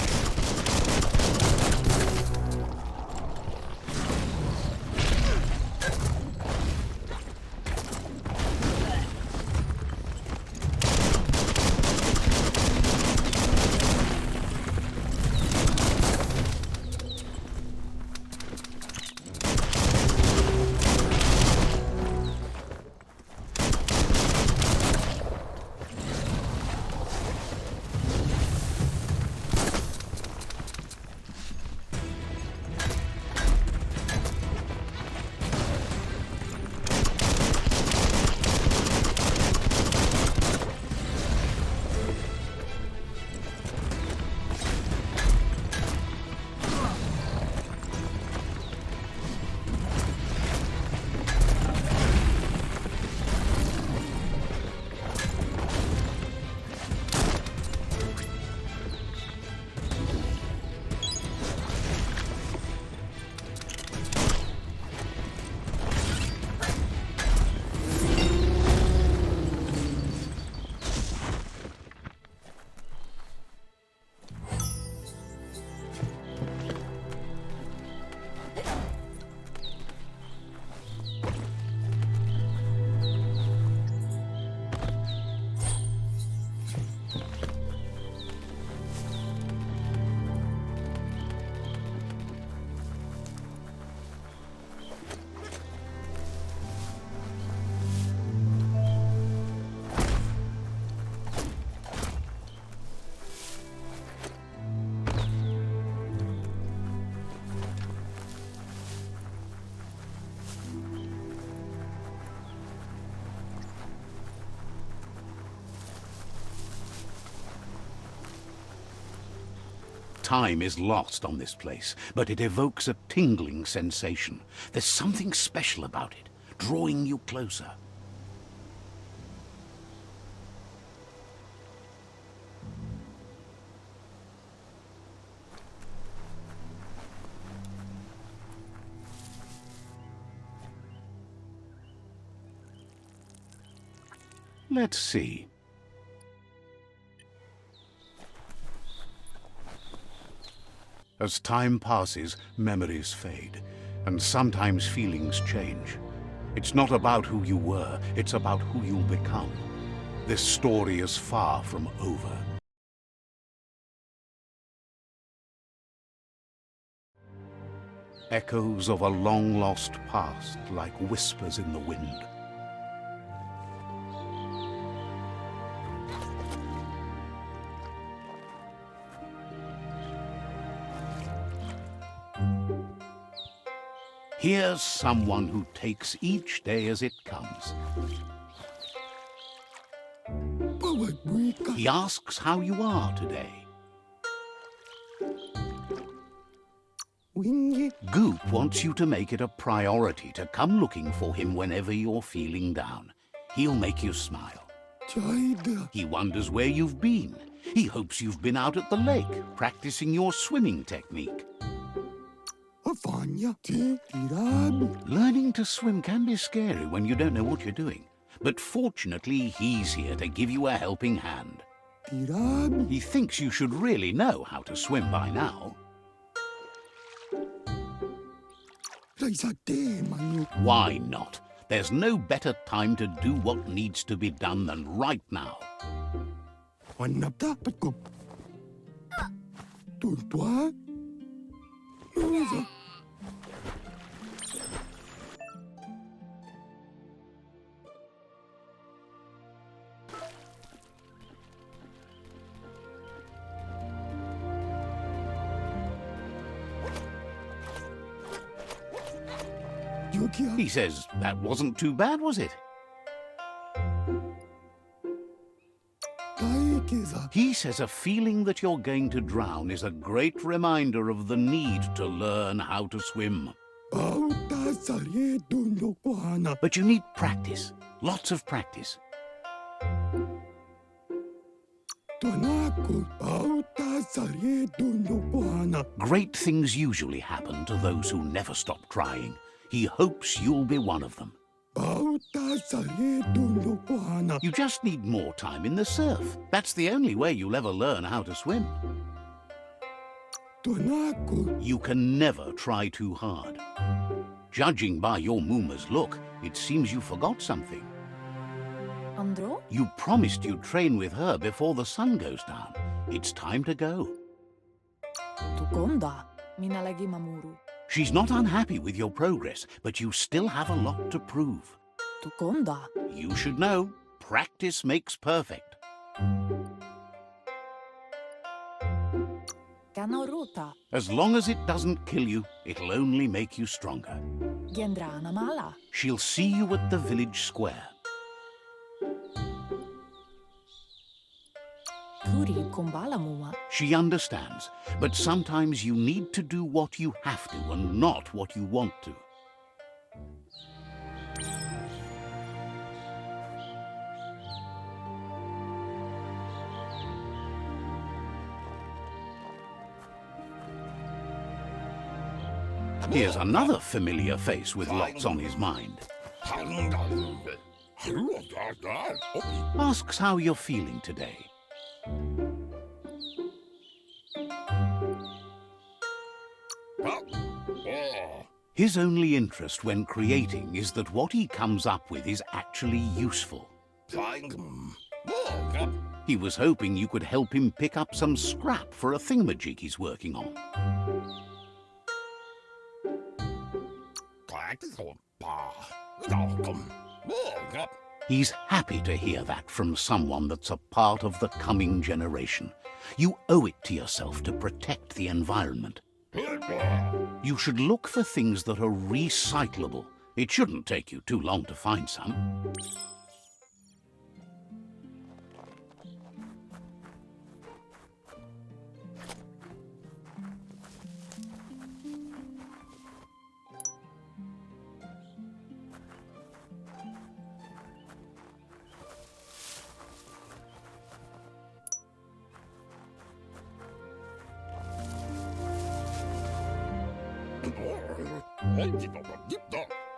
Time is lost on this place, but it evokes a tingling sensation. There's something special about it, drawing you closer. Let's see. As time passes, memories fade, and sometimes feelings change. It's not about who you were, it's about who you'll become. This story is far from over. Echoes of a long-lost past, like whispers in the wind. Here's someone who takes each day as it comes. He asks how you are today. Goop wants you to make it a priority to come looking for him whenever you're feeling down. He'll make you smile. He wonders where you've been. He hopes you've been out at the lake, practicing your swimming technique. Learning to swim can be scary when you don't know what you're doing. But fortunately, he's here to give you a helping hand. He thinks you should really know how to swim by now. Why not? There's no better time to do what needs to be done than right now. He says, that wasn't too bad, was it? He says a feeling that you're going to drown is a great reminder of the need to learn how to swim. But you need practice, lots of practice. Great things usually happen to those who never stop trying. He hopes you'll be one of them. You just need more time in the surf. That's the only way you'll ever learn how to swim. You can never try too hard. Judging by your Mooma's look, it seems you forgot something.
Andro?
You promised you'd train with her before the sun goes down. It's time to go.
Tukonda. Minalagi mamuru.
She's not unhappy with your progress, but you still have a lot to prove.
Tukonda.
You should know, practice makes perfect.
Kanoruta.
As long as it doesn't kill you, it'll only make you stronger.
Gendrana mala.
She'll see you at the village square.
Kuri kumbala muma.
She understands, but sometimes you need to do what you have to and not what you want to. Here's another familiar face with lots on his mind. Asks how you're feeling today. His only interest when creating is that what he comes up with is actually useful. He was hoping you could help him pick up some scrap for a thingamajig he's working on. He's happy to hear that from someone that's a part of the coming generation. You owe it to yourself to protect the environment. You should look for things that are recyclable. It shouldn't take you too long to find some.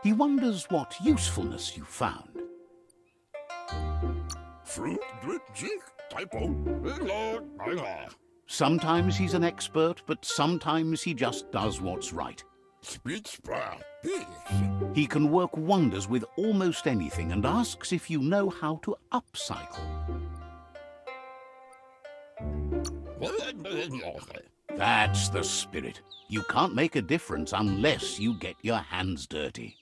He wonders what usefulness you found. Sometimes he's an expert, but sometimes he just does what's right. He can work wonders with almost anything and asks if you know how to upcycle. That's the spirit. You can't make a difference unless you get your hands dirty.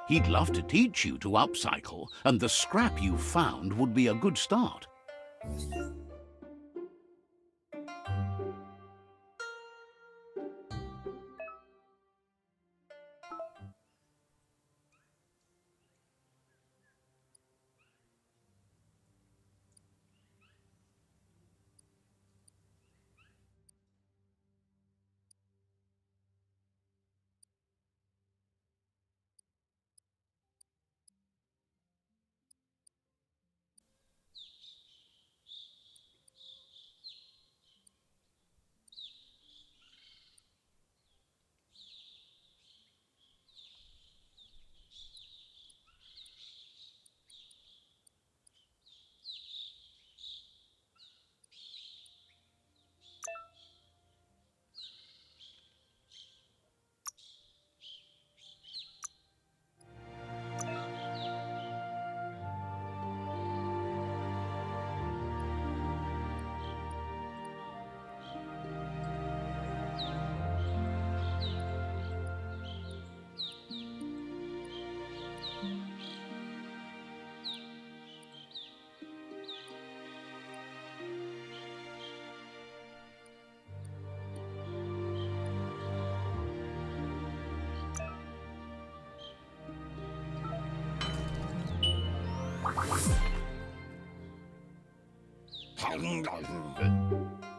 He'd love to teach you to upcycle, and the scrap you found would be a good start.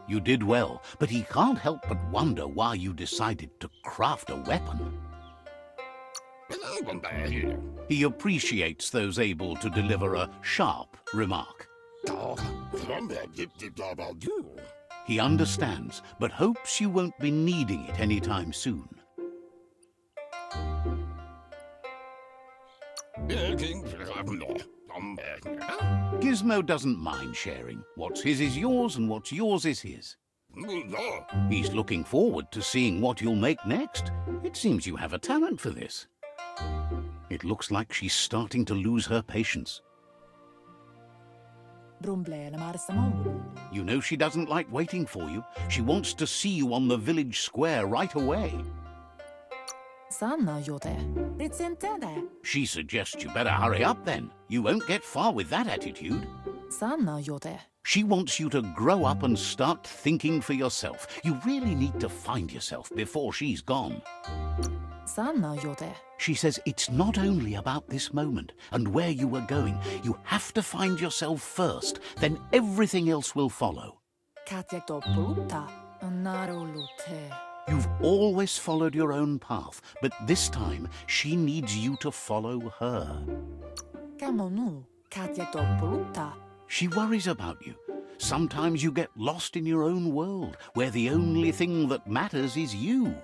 You did well, but he can't help but wonder why you decided to craft a weapon. He appreciates those able to deliver a sharp remark. He understands, but hopes you won't be needing it anytime soon. Gizmo doesn't mind sharing. What's his is yours, and what's yours is his. He's looking forward to seeing what you'll make next. It seems you have a talent for this. It looks like she's starting to lose her patience. You know she doesn't like waiting for you. She wants to see you on the village square right away. She suggests you better hurry up then. You won't get far with that attitude. She wants you to grow up and start thinking for yourself. You really need to find yourself before she's gone. She says it's not only about this moment and where you were going. You have to find yourself first, then everything else will follow. You've always followed your own path, but this time she needs you to follow her. She worries about you. Sometimes you get lost in your own world, where the only thing that matters is you.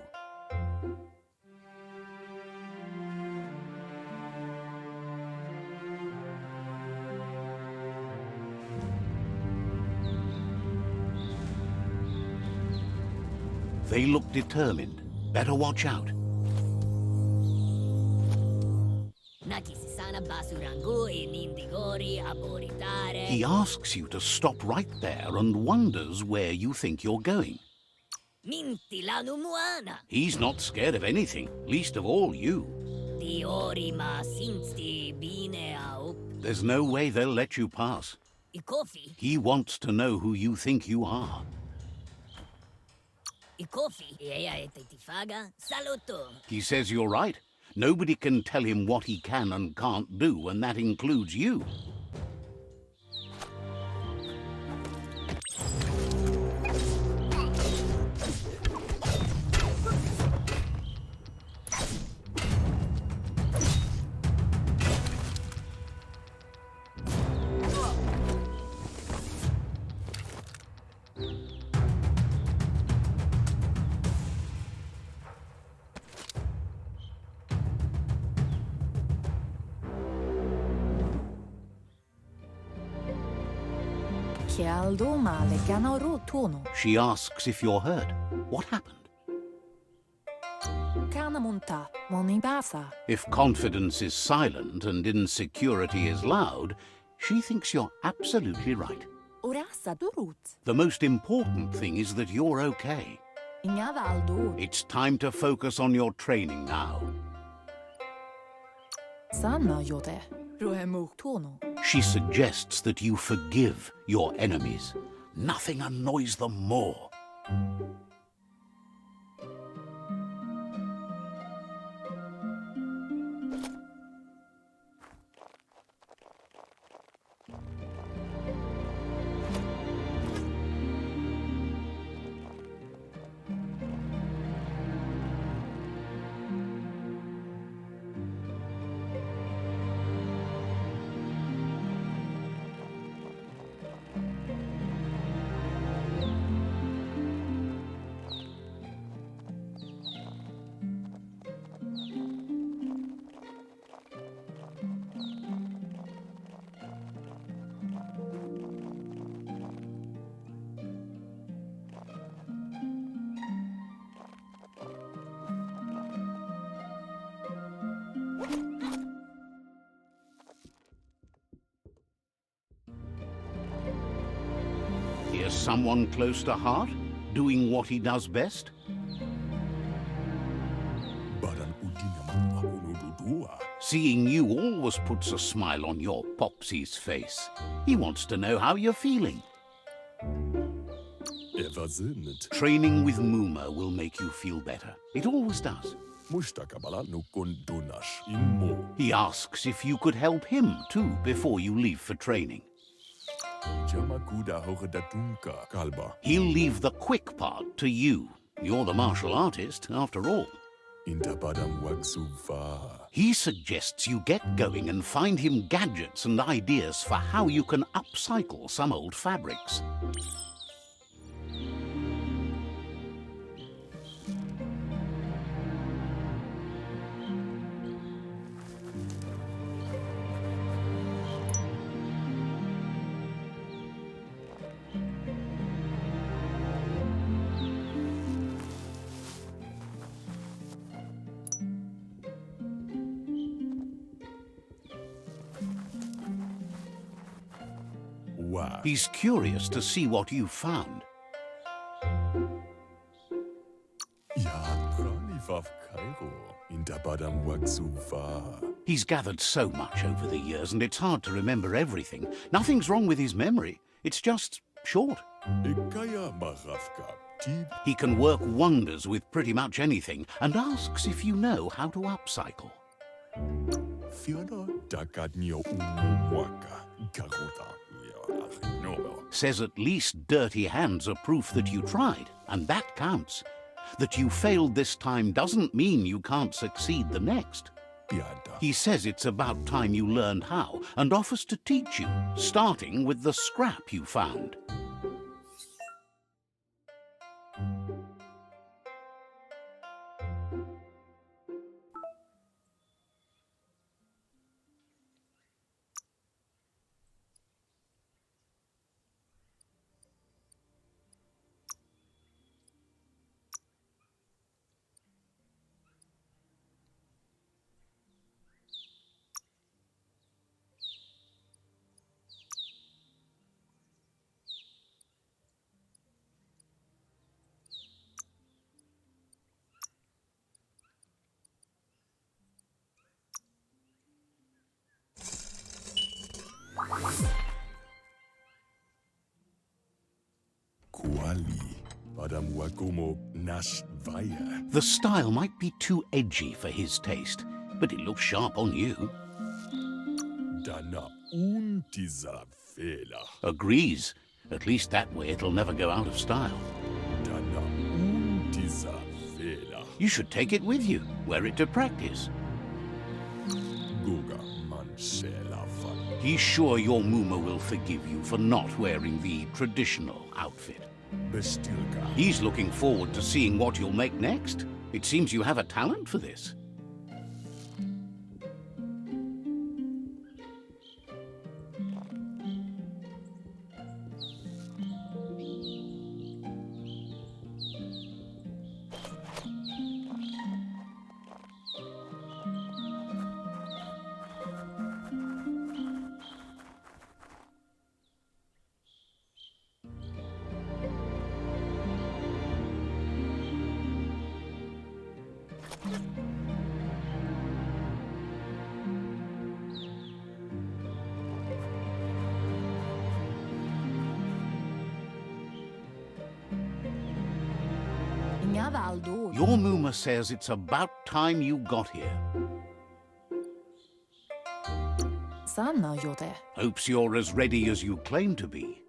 They look determined. Better watch out. He asks you to stop right there and wonders where you think you're going. He's not scared of anything, least of all you. There's no way they'll let you pass. He wants to know who you think you are. He says you're right. Nobody can tell him what he can and can't do, and that includes you. She asks if you're hurt. What happened? If confidence is silent and insecurity is loud, she thinks you're absolutely right. The most important thing is that you're okay. It's time to focus on your training now. She suggests that you forgive your enemies. Nothing annoys them more. Here's someone close to heart, doing what he does best. Seeing you always puts a smile on your Popsy's face. He wants to know how you're feeling. Training with Muma will make you feel better. It always does. He asks if you could help him, too, before you leave for training. He'll leave the quick part to you. You're the martial artist, after all.
inda badam waksuva.
He suggests you get going and find him gadgets and ideas for how you can upcycle some old fabrics.
Wa.
He's curious to see what you've found.
Ja, pranivav kairo, inda badam waksuva.
He's gathered so much over the years, and it's hard to remember everything. Nothing's wrong with his memory. It's just short.
Ikaya maravka. Tib.
He can work wonders with pretty much anything, and asks if you know how to upcycle.
Fiona dakadnio umwaka. Garota. No.
Says at least dirty hands are proof that you tried, and that counts. That you failed this time doesn't mean you can't succeed the next.
Piada.
He says it's about time you learned how, and offers to teach you, starting with the scrap you found.
Kuali. Badam wakomo nash vaya.
The style might be too edgy for his taste, but it looks sharp on you.
Dana untiza vela.
Agrees. At least that way it'll never go out of style.
Dana untiza vela.
You should take it with you, wear it to practice.
Guga mansela van.
He's sure your Muma will forgive you for not wearing the traditional outfit.
Bestilka.
He's looking forward to seeing what you'll make next. It seems you have a talent for this. Your Muma says it's about time you got here.
Sanna jote.
Hopes you're as ready as you claim to be.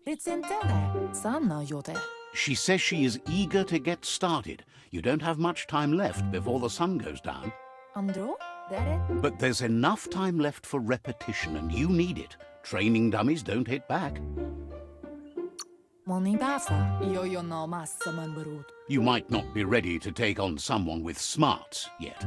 Ritsentele. Sanna jote.
She says she is eager to get started. You don't have much time left before the sun goes down.
Andro? Deret?
But there's enough time left for repetition, and you need it. Training dummies don't hit back.
Moni pasa. Yo no massa man berut.
You might not be ready to take on someone with smarts yet.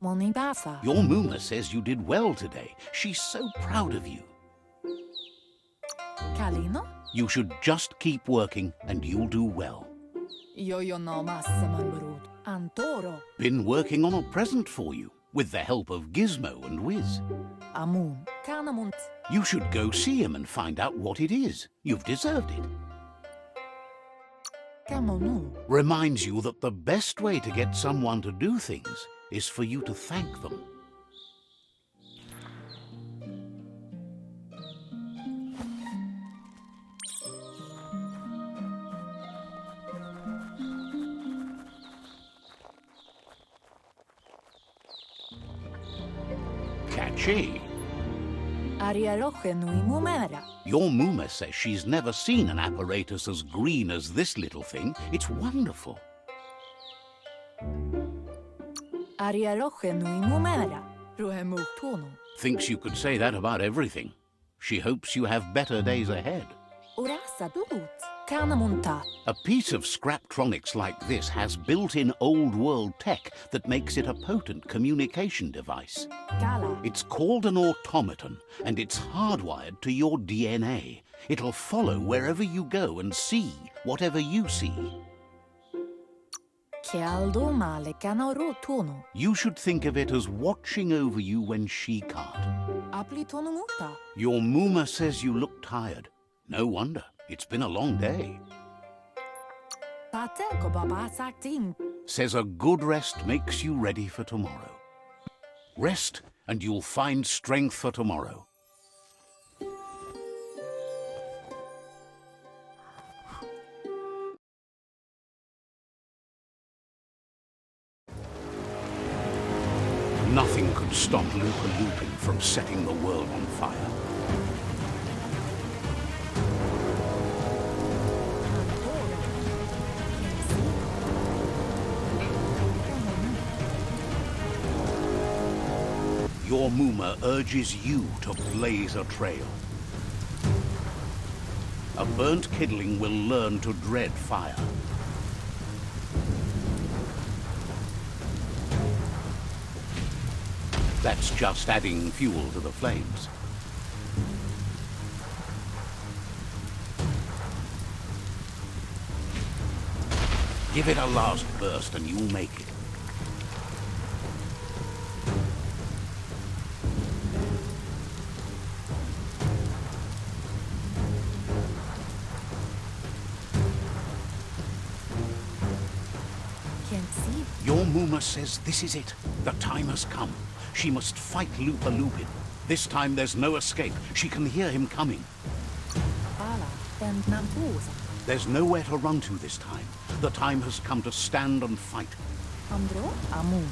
Moni pasa.
Your Muma says you did well today. She's so proud of you.
Kalino?
You should just keep working and you'll do well.
Yo no massa man berut. Antoro.
Been working on a present for you, with the help of Gizmo and Wiz.
Amun. Kanamunt.
You should go see him and find out what it is. You've deserved it.
Kamonu.
reminds you that the best way to get someone to do things is for you to thank them. Catchy.
Ariaroche nui mumera.
Your Mooma says she's never seen an apparatus as green as this little thing. It's wonderful.
Ariaroche nui mumera. Ruhemutono.
Thinks you could say that about everything. She hopes you have better days ahead.
Urasa dulut. Kanamunta.
A piece of Scraptronics like this has built-in old-world tech that makes it a potent communication device.
Gala.
It's called an automaton, and it's hardwired to your DNA. It'll follow wherever you go and see whatever you see.
Kialdo male kanarotono.
You should think of it as watching over you when she can't.
Aplitono muta.
Your Mooma says you look tired. No wonder. It's been a long day.
Pateko baba sakting.
Says a good rest makes you ready for tomorrow. Rest, and you'll find strength for tomorrow. Nothing could stop Lupin from setting the world on fire. Your Mooma urges you to blaze a trail. A burnt kidling will learn to dread fire. That's just adding fuel to the flames. Give it a last burst and you'll make it.
Can't see.
Your Mooma says this is it. The time has come. She must fight Lupin. This time there's no escape. She can hear him coming.
Ala. And nampusa.
There's nowhere to run to this time. The time has come to stand and fight.
Andro amun.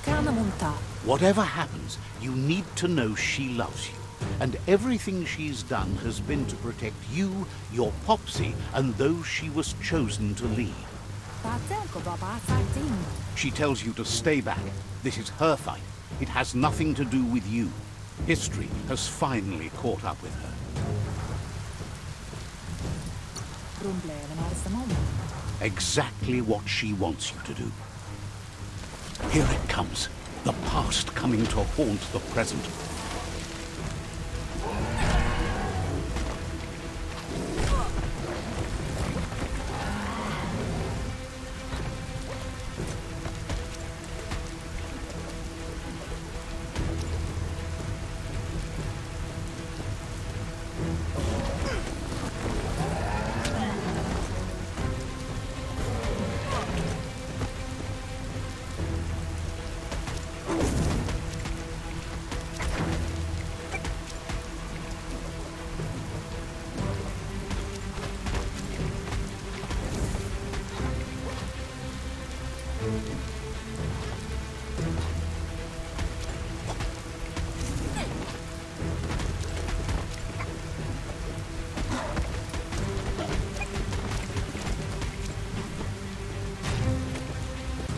Kanamunta.
Whatever happens, you need to know she loves you. And everything she's done has been to protect you, your Popsy, and those she was chosen to lead.
Pateko baba sakting.
She tells you to stay back. This is her fight. It has nothing to do with you. History has finally caught up with her.
Rumbleren arsamon.
Exactly what she wants you to do. Here it comes. The past coming to haunt the present.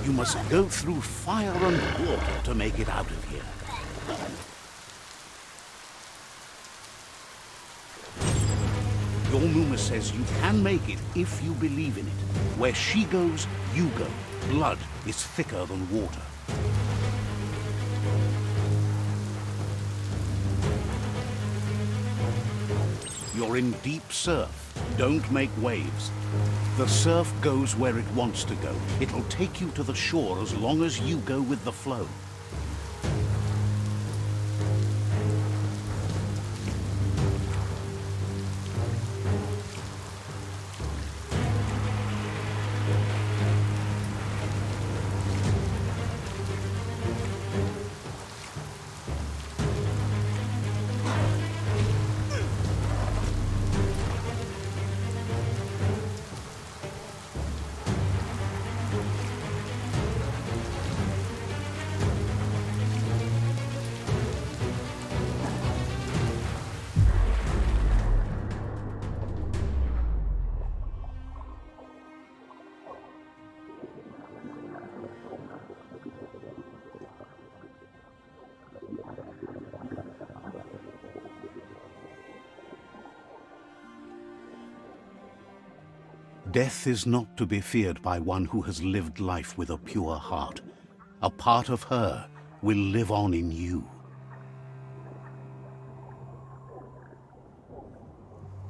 You must go through fire and water to make it out of here. Your Mooma says you can make it if you believe in it. Where she goes, you go. Blood is thicker than water. You're in deep surf. Don't make waves. The surf goes where it wants to go. It'll take you to the shore as long as you go with the flow. Death is not to be feared by one who has lived life with a pure heart. A part of her will live on in you.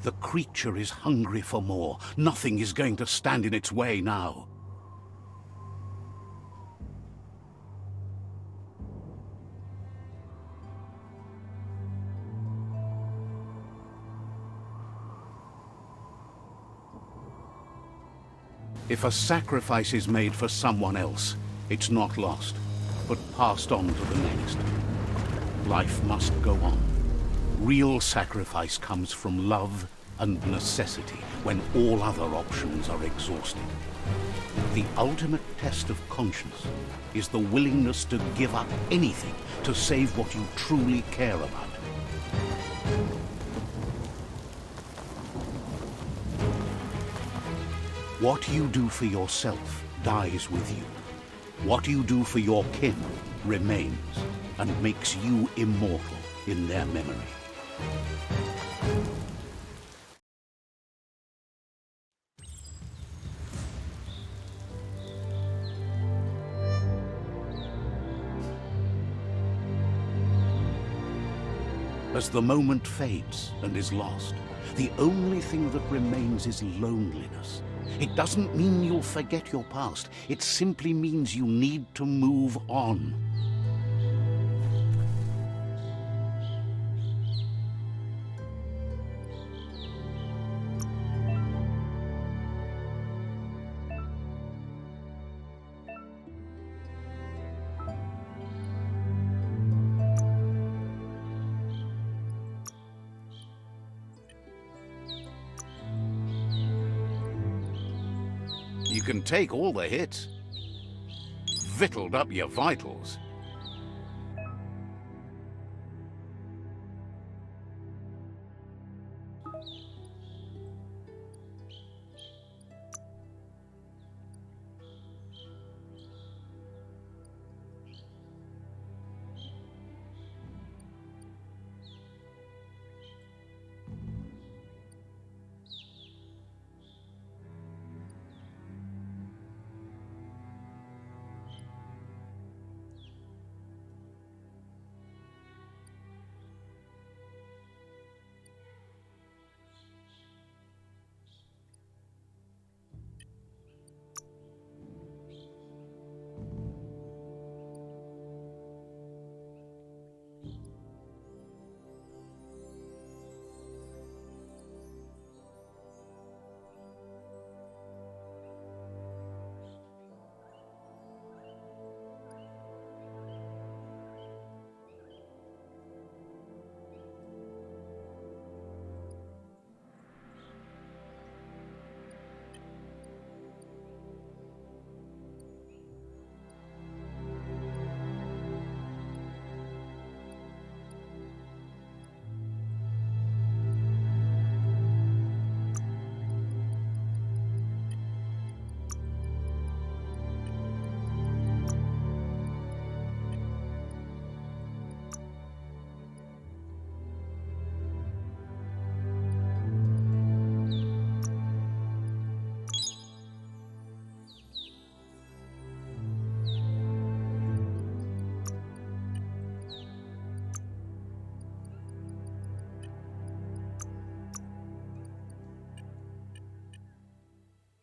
The creature is hungry for more. Nothing is going to stand in its way now. If a sacrifice is made for someone else, it's not lost, but passed on to the next. Life must go on. Real sacrifice comes from love and necessity when all other options are exhausted. The ultimate test of conscience is the willingness to give up anything to save what you truly care about. What you do for yourself dies with you. What you do for your kin remains and makes you immortal in their memory. As the moment fades and is lost, the only thing that remains is loneliness. It doesn't mean you'll forget your past. It simply means you need to move on. You can take all the hits. Victualled up your vitals.